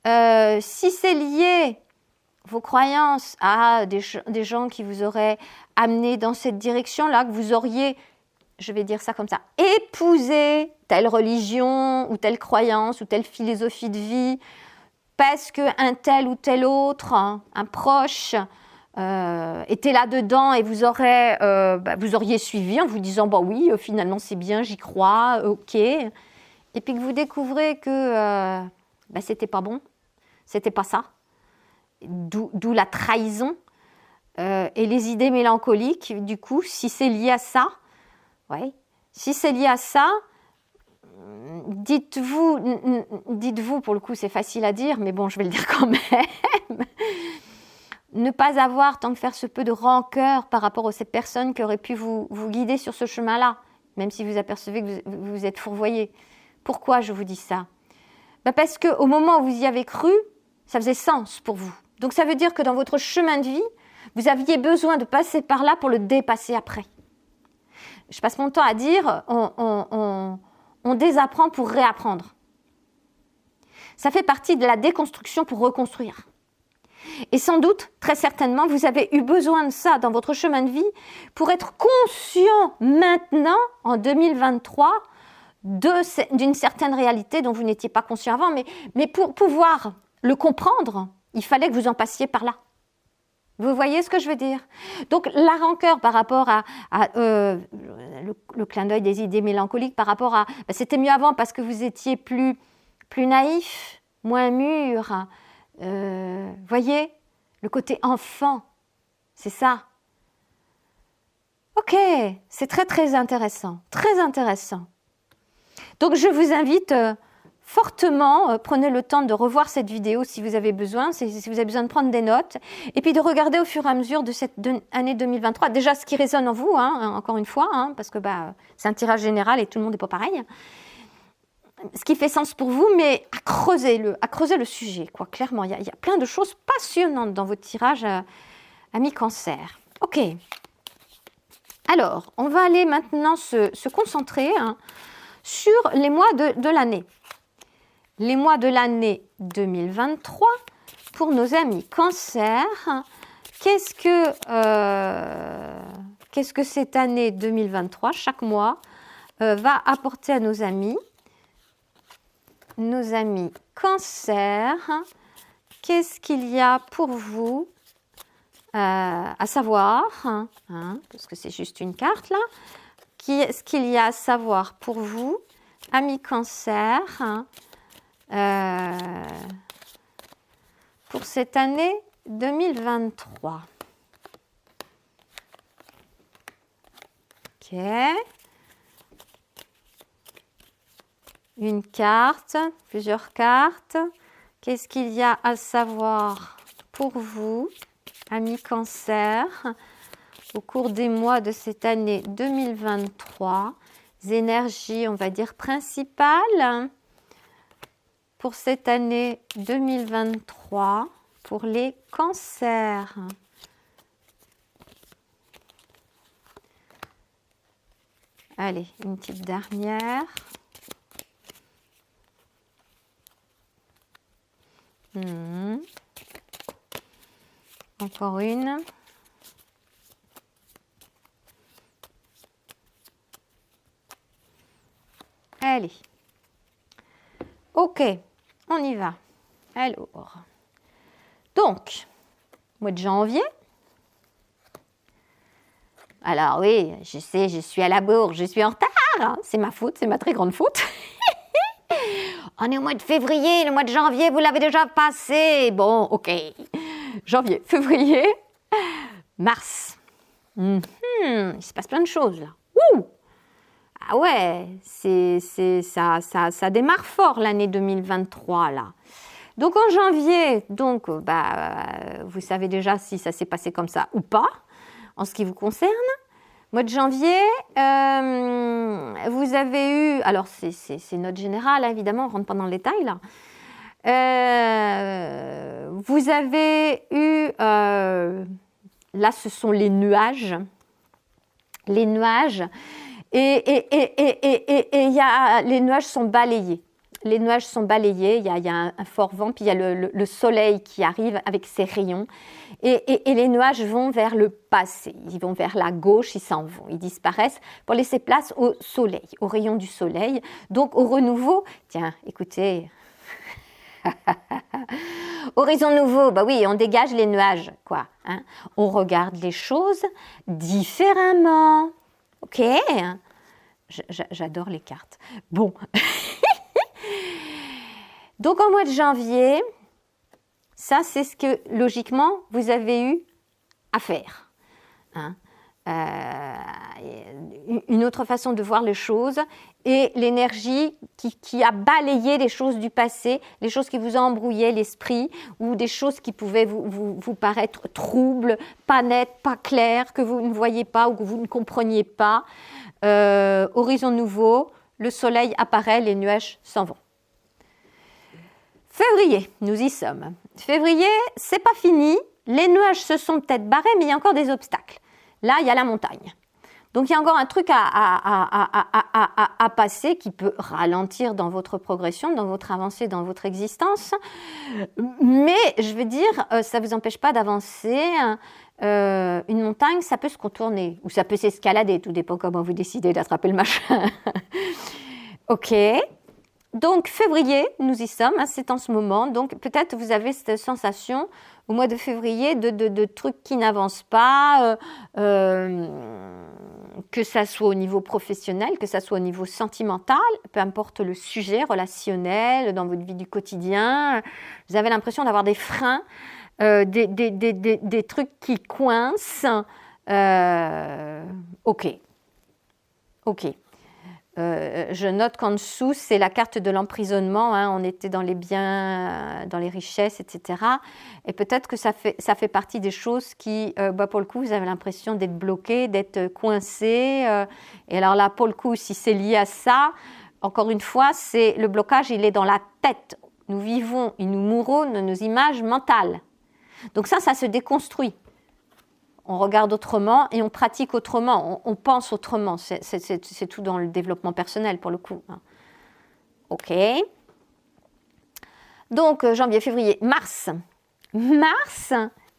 Si c'est lié, vos croyances, à des gens qui vous auraient amené dans cette direction-là, que vous auriez, je vais dire ça comme ça, épousé telle religion ou telle croyance ou telle philosophie de vie, parce qu'un tel ou tel autre, un proche, était là-dedans et vous auriez suivi en vous disant « oui, finalement c'est bien, j'y crois, ok ». Et puis que vous découvrez que c'était pas bon, c'était pas ça. D'où la trahison et les idées mélancoliques, du coup, si c'est lié à ça, si c'est lié à ça, dites-vous, pour le coup c'est facile à dire, mais bon, je vais le dire quand même, ne pas avoir, tant que faire se peut, de rancœur par rapport à ces personnes qui auraient pu vous guider sur ce chemin-là, même si vous apercevez que vous êtes fourvoyé. Pourquoi je vous dis ça ? Parce qu'au moment où vous y avez cru, ça faisait sens pour vous. Donc ça veut dire que dans votre chemin de vie, vous aviez besoin de passer par là pour le dépasser après. Je passe mon temps à dire, on désapprend pour réapprendre. Ça fait partie de la déconstruction pour reconstruire. Et sans doute, très certainement, vous avez eu besoin de ça dans votre chemin de vie pour être conscient maintenant, en 2023, d'une certaine réalité dont vous n'étiez pas conscient avant. Mais pour pouvoir le comprendre, il fallait que vous en passiez par là. Vous voyez ce que je veux dire ? Donc la rancœur par rapport à le clin d'œil des idées mélancoliques, par rapport à c'était mieux avant parce que vous étiez plus naïf, moins mûr. Voyez, le côté enfant, c'est ça. Ok, c'est très très intéressant, très intéressant. Donc je vous invite fortement, prenez le temps de revoir cette vidéo si vous avez besoin, si vous avez besoin de prendre des notes, et puis de regarder au fur et à mesure de cette année 2023, déjà ce qui résonne en vous, encore une fois, parce que c'est un tirage général et tout le monde n'est pas pareil, ce qui fait sens pour vous, mais à creuser le sujet, quoi, clairement. Il y a plein de choses passionnantes dans votre tirage à mi-cancer. Ok. Alors, on va aller maintenant se concentrer sur les mois de l'année. Les mois de l'année 2023 pour nos amis cancer. Qu'est-ce que cette année 2023, chaque mois, va apporter à nos amis cancer? Qu'est-ce qu'il y a pour vous à savoir, parce que c'est juste une carte là, qu'est-ce qu'il y a à savoir pour vous, amis cancer, pour cette année 2023. Ok. Une carte, plusieurs cartes. Qu'est-ce qu'il y a à savoir pour vous, amis cancer, au cours des mois de cette année 2023? Les énergies, on va dire, principales pour cette année 2023 pour les cancers. Allez, une petite dernière. Encore une. Allez. Ok, on y va. Alors, donc, mois de janvier. Alors oui, je sais, je suis à la bourre, je suis en retard. C'est ma faute, c'est ma très grande faute. On est au mois de février, le mois de janvier, vous l'avez déjà passé. Bon, ok. Janvier, février, mars. Il se passe plein de choses là. Ah ouais, ça démarre fort l'année 2023 là. Donc en janvier, donc, vous savez déjà si ça s'est passé comme ça ou pas, en ce qui vous concerne. Mois de janvier, vous avez eu, alors c'est note générale, évidemment, on rentre pas dans le détail là. Vous avez eu, là ce sont les nuages, et les nuages sont balayés. Les nuages sont balayés, il y a un fort vent, puis il y a le soleil qui arrive avec ses rayons. Et les nuages vont vers le passé, ils vont vers la gauche, ils s'en vont, ils disparaissent pour laisser place au soleil, aux rayons du soleil. Donc au renouveau, tiens, écoutez, horizon nouveau, bah oui, on dégage les nuages, quoi. Hein. On regarde les choses différemment. Ok, j'adore les cartes. Bon. Donc, au mois de janvier, ça, c'est ce que, logiquement, vous avez eu à faire. Hein. Une autre façon de voir les choses et l'énergie qui a balayé les choses du passé, les choses qui vous ont embrouillé l'esprit ou des choses qui pouvaient vous paraître troubles, pas nettes, pas claires, que vous ne voyez pas ou que vous ne compreniez pas. Horizon nouveau, le soleil apparaît, les nuages s'en vont. Février, nous y sommes. Février, c'est pas fini. Les nuages se sont peut-être barrés, mais il y a encore des obstacles. Là, il y a la montagne. Donc, il y a encore un truc à passer qui peut ralentir dans votre progression, dans votre avancée, dans votre existence. Mais, je veux dire, ça ne vous empêche pas d'avancer. Une montagne, ça peut se contourner ou ça peut s'escalader. Tout dépend comment vous décidez d'attraper le machin. Ok. Donc, février, nous y sommes, hein, c'est en ce moment. Donc, peut-être vous avez cette sensation au mois de février de trucs qui n'avancent pas, que ça soit au niveau professionnel, que ça soit au niveau sentimental, peu importe le sujet, relationnel, dans votre vie du quotidien. Vous avez l'impression d'avoir des freins, des trucs qui coincent. Ok. Je note qu'en dessous, c'est la carte de l'emprisonnement. Hein, on était dans les biens, dans les richesses, etc. Et peut-être que ça fait partie des choses qui, pour le coup, vous avez l'impression d'être bloqué, d'être coincé. Et alors là, pour le coup, si c'est lié à ça, encore une fois, c'est le blocage, il est dans la tête. Nous vivons et nous mourons de nos images mentales. Donc ça se déconstruit. On regarde autrement et on pratique autrement, on pense autrement. C'est tout dans le développement personnel pour le coup. Ok. Donc, janvier, février, mars. Mars,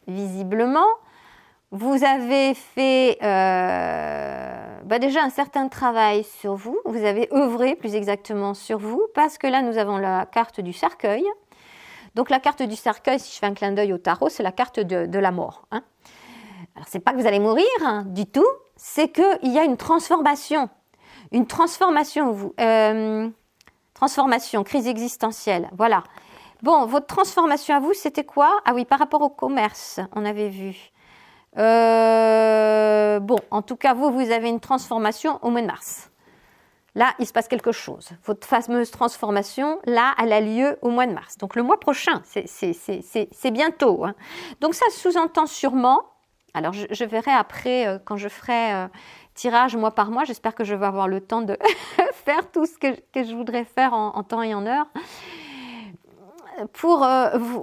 visiblement, vous avez fait déjà un certain travail sur vous. Vous avez œuvré plus exactement sur vous parce que là, nous avons la carte du cercueil. Donc, la carte du cercueil, si je fais un clin d'œil au tarot, c'est la carte de la mort. Hein. Alors, ce n'est pas que vous allez mourir du tout, c'est qu'il y a une transformation. Une transformation, transformation, crise existentielle, voilà. Bon, votre transformation à vous, c'était quoi? Ah oui, par rapport au commerce, on avait vu. En tout cas, vous avez une transformation au mois de mars. Là, il se passe quelque chose. Votre fameuse transformation, là, elle a lieu au mois de mars. Donc, le mois prochain, c'est bientôt. Hein. Donc, ça sous-entend sûrement... Alors, je verrai après, quand je ferai tirage mois par mois, j'espère que je vais avoir le temps de faire tout ce que je voudrais faire en temps et en heure, pour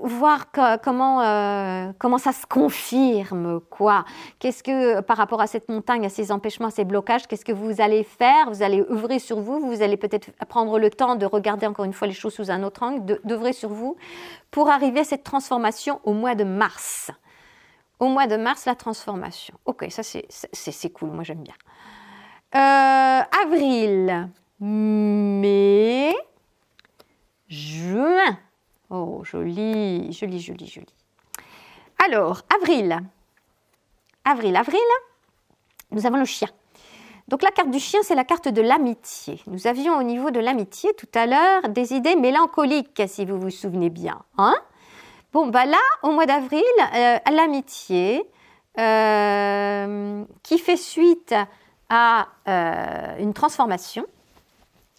voir comment ça se confirme, quoi. Qu'est-ce que, par rapport à cette montagne, à ces empêchements, à ces blocages, qu'est-ce que vous allez faire? Vous allez œuvrer sur vous, vous allez peut-être prendre le temps de regarder encore une fois les choses sous un autre angle, d'œuvrer sur vous, pour arriver à cette transformation au mois de mars. Au mois de mars, la transformation. Ok, ça c'est cool, moi j'aime bien. Avril, mai, juin. Oh, joli. Alors, avril, nous avons le chien. Donc la carte du chien, c'est la carte de l'amitié. Nous avions au niveau de l'amitié tout à l'heure des idées mélancoliques, si vous vous souvenez bien. Hein? Bon, là, au mois d'avril, l'amitié qui fait suite à une transformation.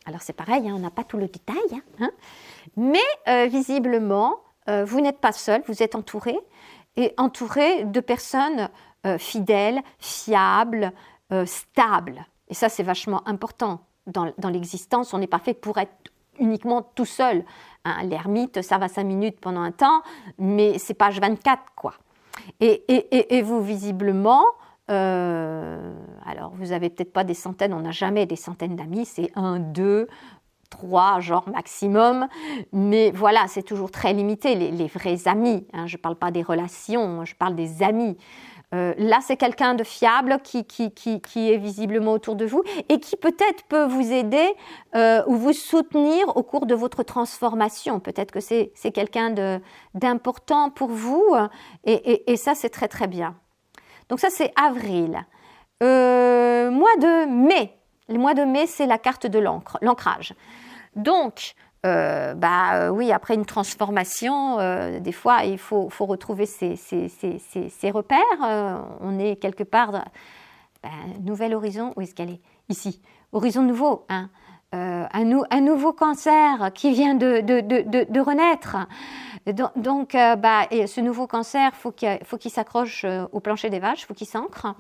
Alors c'est pareil, hein, on n'a pas tout le détail, hein, mais visiblement, vous n'êtes pas seul, vous êtes entouré, et entouré de personnes fidèles, fiables, stables. Et ça, c'est vachement important dans l'existence. On n'est pas fait pour être uniquement tout seul. Hein, l'ermite, ça va 5 minutes pendant un temps, mais c'est page 24, quoi. Et vous, visiblement, alors vous n'avez peut-être pas des centaines, on n'a jamais des centaines d'amis, c'est 1, 2, 3, genre maximum, mais voilà, c'est toujours très limité, les vrais amis, hein, je ne parle pas des relations, je parle des amis. Là, c'est quelqu'un de fiable qui est visiblement autour de vous et qui peut-être peut vous aider ou vous soutenir au cours de votre transformation. Peut-être que c'est quelqu'un d'important pour vous et ça, c'est très très bien. Donc ça, c'est avril. Mois de mai. Le mois de mai, c'est la carte de l'ancrage. Donc, oui, après une transformation, des fois, il faut retrouver ses repères. On est quelque part, nouvel horizon, où est-ce qu'elle est? Ici, horizon nouveau, hein. Un nouveau cancer qui vient de renaître. Donc, et ce nouveau cancer, faut qu'il s'accroche au plancher des vaches, faut qu'il s'ancre,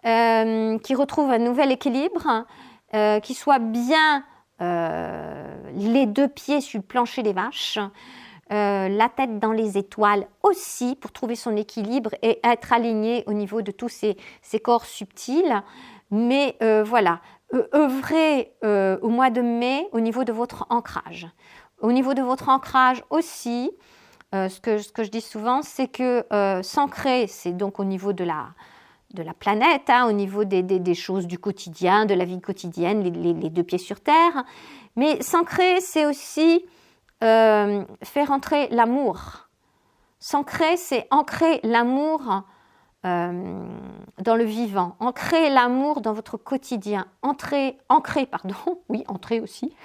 qu'il retrouve un nouvel équilibre, qu'il soit bien les 2 pieds sur le plancher des vaches, la tête dans les étoiles aussi pour trouver son équilibre et être aligné au niveau de tous ces corps subtils. Mais voilà, œuvrez au mois de mai au niveau de votre ancrage. Au niveau de votre ancrage aussi, ce que je dis souvent, c'est que s'ancrer, c'est donc au niveau de la planète, hein, au niveau des choses du quotidien, de la vie quotidienne, les 2 pieds sur terre. Mais s'ancrer, c'est aussi faire entrer l'amour. S'ancrer, c'est ancrer l'amour dans le vivant, ancrer l'amour dans votre quotidien, ancrer aussi,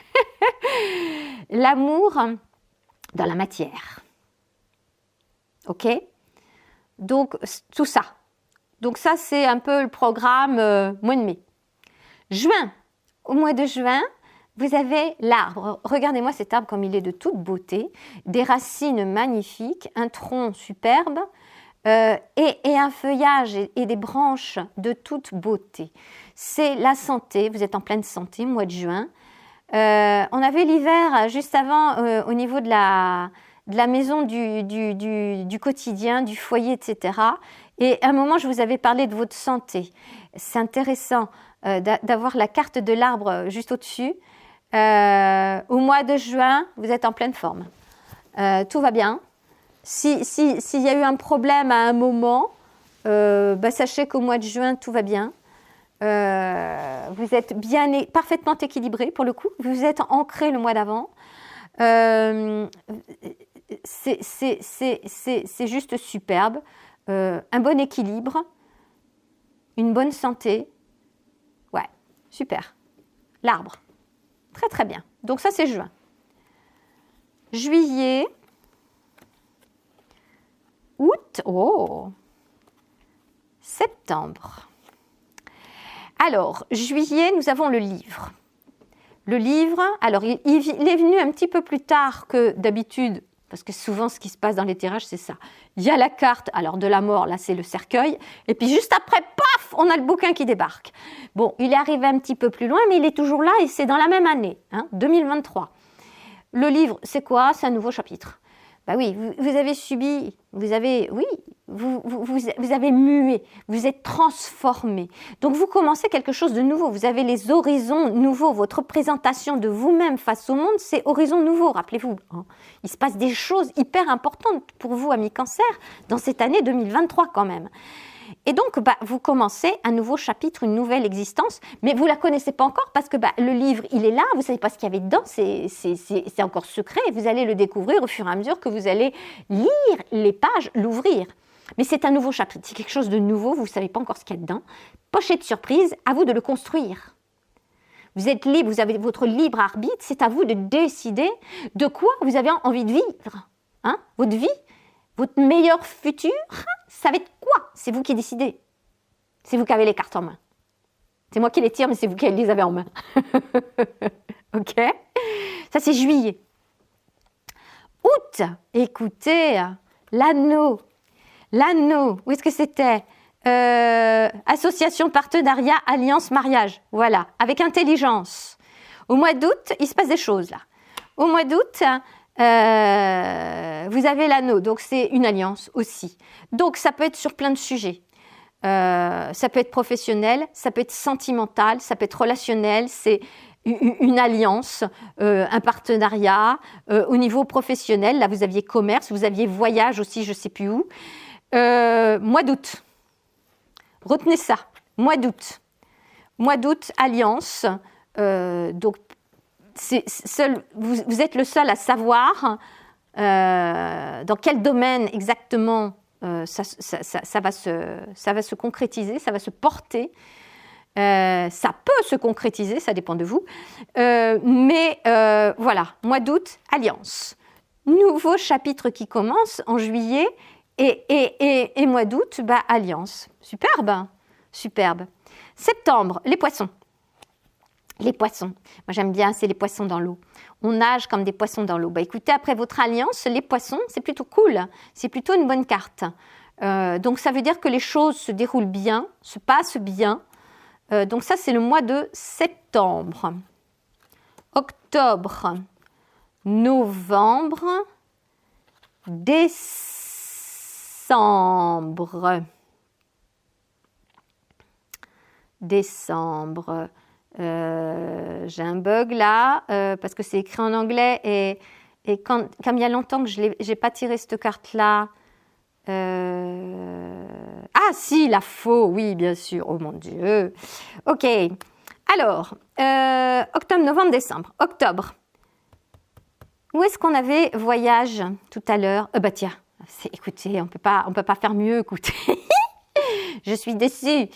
l'amour dans la matière. Ok? Donc, tout ça. Donc ça, c'est un peu le programme mois de mai. Juin. Au mois de juin, vous avez l'arbre. Regardez-moi cet arbre comme il est de toute beauté. Des racines magnifiques, un tronc superbe et un feuillage et des branches de toute beauté. C'est la santé. Vous êtes en pleine santé, mois de juin. On avait l'hiver juste avant au niveau de la maison du quotidien, du foyer, etc. Et à un moment, je vous avais parlé de votre santé. C'est intéressant d'avoir la carte de l'arbre juste au-dessus. Au mois de juin, vous êtes en pleine forme. Tout va bien. S'il y a eu un problème à un moment, sachez qu'au mois de juin, tout va bien. Vous êtes parfaitement équilibré pour le coup. Vous êtes ancré le mois d'avant. C'est juste superbe. Un bon équilibre, une bonne santé. Ouais, super. L'arbre. Très très bien. Donc ça, c'est juin. Juillet. Août. Oh. Septembre. Alors, juillet, nous avons le livre. Le livre, alors il est venu un petit peu plus tard que d'habitude, parce que souvent ce qui se passe dans les tirages, c'est ça. Il y a la carte, alors de la mort, là c'est le cercueil, et puis juste après, paf, on a le bouquin qui débarque. Bon, il est arrivé un petit peu plus loin, mais il est toujours là et c'est dans la même année, 2023. Le livre, c'est quoi? C'est un nouveau chapitre. Ben oui, vous avez subi, vous avez mué, vous êtes transformé. Donc vous commencez quelque chose de nouveau, vous avez les horizons nouveaux, votre présentation de vous-même face au monde, c'est horizon nouveau, rappelez-vous. Il se passe des choses hyper importantes pour vous, amis Cancer, dans cette année 2023 quand même. Et donc, vous commencez un nouveau chapitre, une nouvelle existence, mais vous ne la connaissez pas encore parce que le livre, il est là, vous ne savez pas ce qu'il y avait dedans, c'est encore secret, et vous allez le découvrir au fur et à mesure que vous allez lire les pages, l'ouvrir. Mais c'est un nouveau chapitre, c'est quelque chose de nouveau, vous ne savez pas encore ce qu'il y a dedans. Pochette surprise, à vous de le construire. Vous êtes libre, vous avez votre libre arbitre, c'est à vous de décider de quoi vous avez envie de vivre. Votre vie, votre meilleur futur, ça va être quoi? C'est vous qui décidez. C'est vous qui avez les cartes en main. C'est moi qui les tire, mais c'est vous qui les avez en main. Ok? Ça, c'est juillet. Août, écoutez, l'anneau. L'anneau, où est-ce que c'était? Association, partenariat, alliance, mariage. Voilà, avec intelligence. Au mois d'août, il se passe des choses là. Au mois d'août, vous avez l'anneau, donc c'est une alliance aussi. Donc ça peut être sur plein de sujets. Ça peut être professionnel, ça peut être sentimental, ça peut être relationnel, c'est une alliance, un partenariat. Au niveau professionnel, là vous aviez commerce, vous aviez voyage aussi, je ne sais plus où. Mois d'août. Retenez ça, mois d'août. Mois d'août, alliance. Donc, vous êtes le seul à savoir dans quel domaine exactement ça va se concrétiser, ça va se porter. Ça peut se concrétiser, ça dépend de vous. Mais voilà, mois d'août, alliance. Nouveau chapitre qui commence en juillet et mois d'août, alliance. Superbe, superbe. Septembre, les poissons. Les poissons. Moi, j'aime bien, c'est les poissons dans l'eau. On nage comme des poissons dans l'eau. Écoutez, après votre alliance, les poissons, c'est plutôt cool. C'est plutôt une bonne carte. Donc, ça veut dire que les choses se déroulent bien, se passent bien. Donc, ça, c'est le mois de septembre. Octobre, novembre, décembre. Décembre. J'ai un bug là parce que c'est écrit en anglais et comme il y a longtemps que je n'ai pas tiré cette carte là. Ah si, la faux, oui bien sûr, oh mon Dieu. Ok, alors octobre, novembre, décembre. Octobre. Où est-ce qu'on avait voyage tout à l'heure? Tiens, écoutez, on peut pas faire mieux, écoutez. Je suis déçue.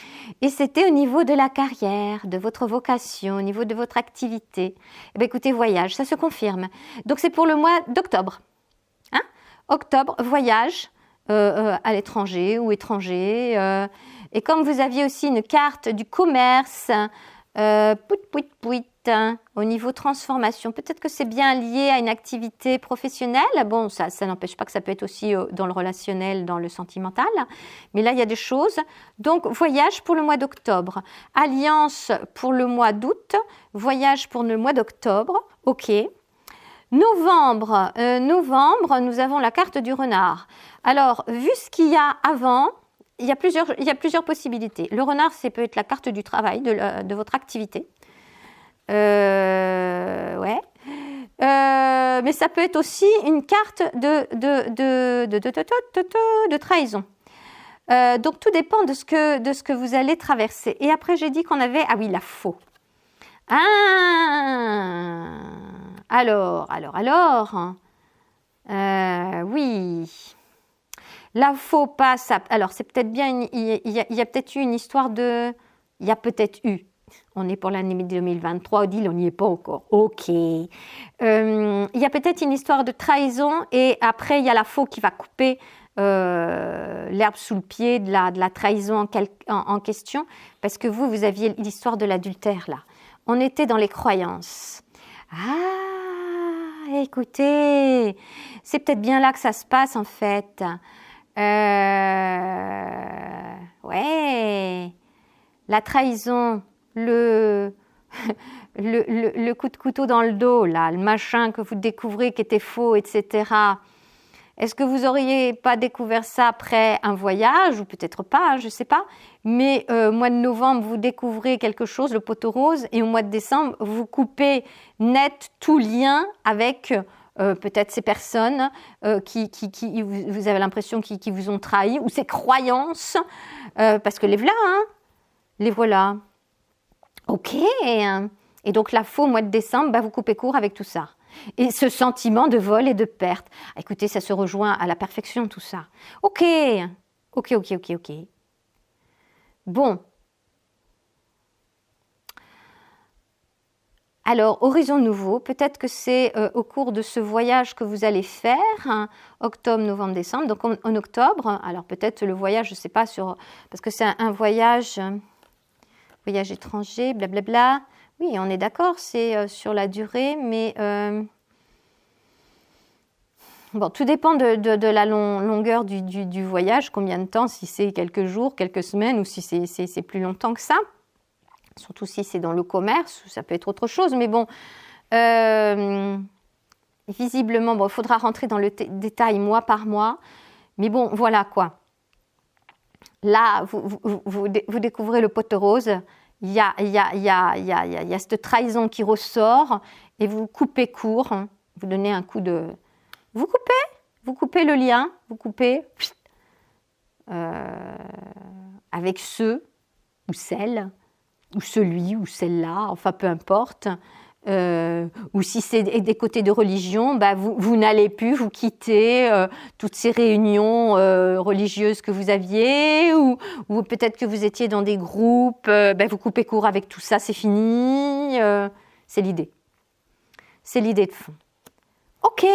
Et c'était au niveau de la carrière, de votre vocation, au niveau de votre activité. Écoutez, voyage, ça se confirme. Donc, c'est pour le mois d'octobre. Hein? Octobre, voyage à l'étranger ou étranger. Et comme vous aviez aussi une carte du commerce, au niveau transformation, peut-être que c'est bien lié à une activité professionnelle. Bon, ça n'empêche pas que ça peut être aussi dans le relationnel, dans le sentimental. Mais là, il y a des choses. Donc, voyage pour le mois d'octobre. Alliance pour le mois d'août. Voyage pour le mois d'octobre. OK. Novembre, nous avons la carte du renard. Alors, vu ce qu'il y a avant, il y a plusieurs possibilités. Le renard, ça peut être la carte du travail, de votre activité. Ouais. Mais ça peut être aussi une carte de trahison. Donc, tout dépend de ce que vous allez traverser. Et après, j'ai dit qu'on avait... Ah oui, la faux. Alors. Oui. La faux passe. Alors, c'est peut-être bien. Il y a peut-être eu une histoire de. Il y a peut-être eu. On est pour l'année 2023. Odile, on n'y est pas encore. OK. Il y a peut-être une histoire de trahison et après, il y a la faux qui va couper l'herbe sous le pied de la trahison en question parce que vous aviez l'histoire de l'adultère là. On était dans les croyances. Ah, écoutez, c'est peut-être bien là que ça se passe en fait. Ouais, la trahison, le coup de couteau dans le dos, là, le machin que vous découvrez qui était faux, etc. Est-ce que vous n'auriez pas découvert ça après un voyage ou peut-être pas, hein, je ne sais pas. Mais au mois de novembre, vous découvrez quelque chose, le poteau rose, et au mois de décembre, vous coupez net tout lien avec peut-être ces personnes qui vous avez l'impression qui vous ont trahi, ou ces croyances, parce que les voilà, hein, les voilà. OK. Et donc la faux au mois de décembre, vous coupez court avec tout ça. Et ce sentiment de vol et de perte. Écoutez, ça se rejoint à la perfection tout ça. OK. Bon. Alors, horizon nouveau, peut-être que c'est au cours de ce voyage que vous allez faire, hein, octobre, novembre, décembre, donc en octobre, alors peut-être le voyage, je ne sais pas, parce que c'est un voyage voyage étranger, blablabla. Oui, on est d'accord, c'est sur la durée, mais bon, tout dépend de la longueur du voyage, combien de temps, si c'est quelques jours, quelques semaines, ou si c'est plus longtemps que ça. Surtout si c'est dans le commerce, ça peut être autre chose, mais bon, visiblement, bon, il faudra rentrer dans le détail mois par mois, mais bon, voilà quoi. Là, vous découvrez le pot rose, il y a cette trahison qui ressort, et vous coupez court, hein, vous donnez un coup de... Vous coupez le lien, vous coupez avec ceux ou celle, ou celui ou celle-là, enfin peu importe, ou si c'est des côtés de religion, bah vous n'allez plus, vous quittez toutes ces réunions religieuses que vous aviez, ou peut-être que vous étiez dans des groupes, bah vous coupez court avec tout ça, c'est fini, c'est l'idée. C'est l'idée de fond. Ok,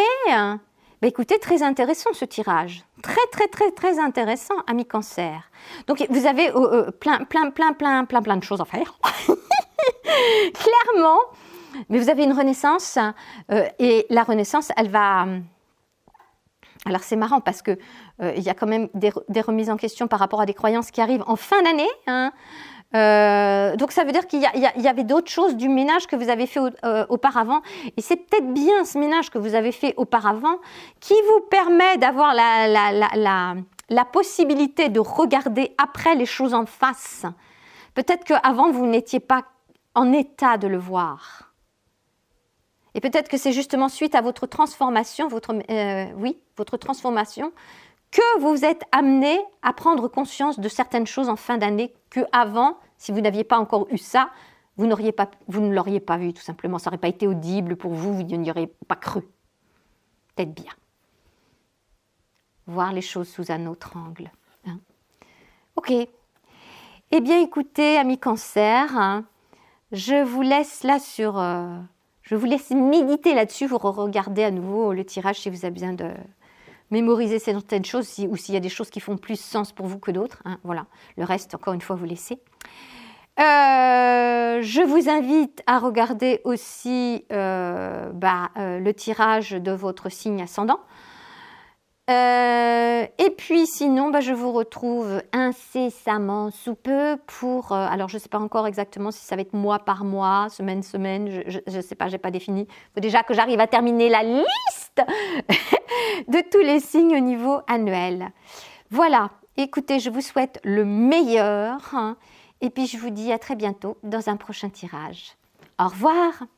bah écoutez, très intéressant ce tirage, très intéressant, ami Cancer. Donc vous avez plein de choses à faire, clairement, mais vous avez une renaissance, et la renaissance, elle va... Alors c'est marrant parce que il y a quand même des remises en question par rapport à des croyances qui arrivent en fin d'année, hein. Donc ça veut dire qu'il y avait d'autres choses du ménage que vous avez fait auparavant, et c'est peut-être bien ce ménage que vous avez fait auparavant qui vous permet d'avoir la possibilité de regarder après les choses en face. Peut-être qu'avant vous n'étiez pas en état de le voir, et peut-être que c'est justement suite à votre transformation, votre transformation, que vous êtes amené à prendre conscience de certaines choses en fin d'année qu'avant, si vous n'aviez pas encore eu ça, vous ne l'auriez pas vu tout simplement. Ça n'aurait pas été audible pour vous, vous n'y auriez pas cru. Peut-être bien. Voir les choses sous un autre angle. Hein. Ok. Eh bien écoutez, amis Cancer, hein, je vous laisse là je vous laisse méditer là-dessus, vous regardez à nouveau le tirage si vous avez besoin de mémoriser certaines choses, ou s'il y a des choses qui font plus sens pour vous que d'autres. Hein, voilà. Le reste, encore une fois, vous laissez. Je vous invite à regarder aussi le tirage de votre signe ascendant. Et puis sinon, je vous retrouve incessamment sous peu pour... alors, je ne sais pas encore exactement si ça va être mois par mois, semaine, je ne sais pas, je n'ai pas défini. Il faut déjà que j'arrive à terminer la liste de tous les signes au niveau annuel. Voilà, écoutez, je vous souhaite le meilleur, hein, et puis je vous dis à très bientôt dans un prochain tirage. Au revoir.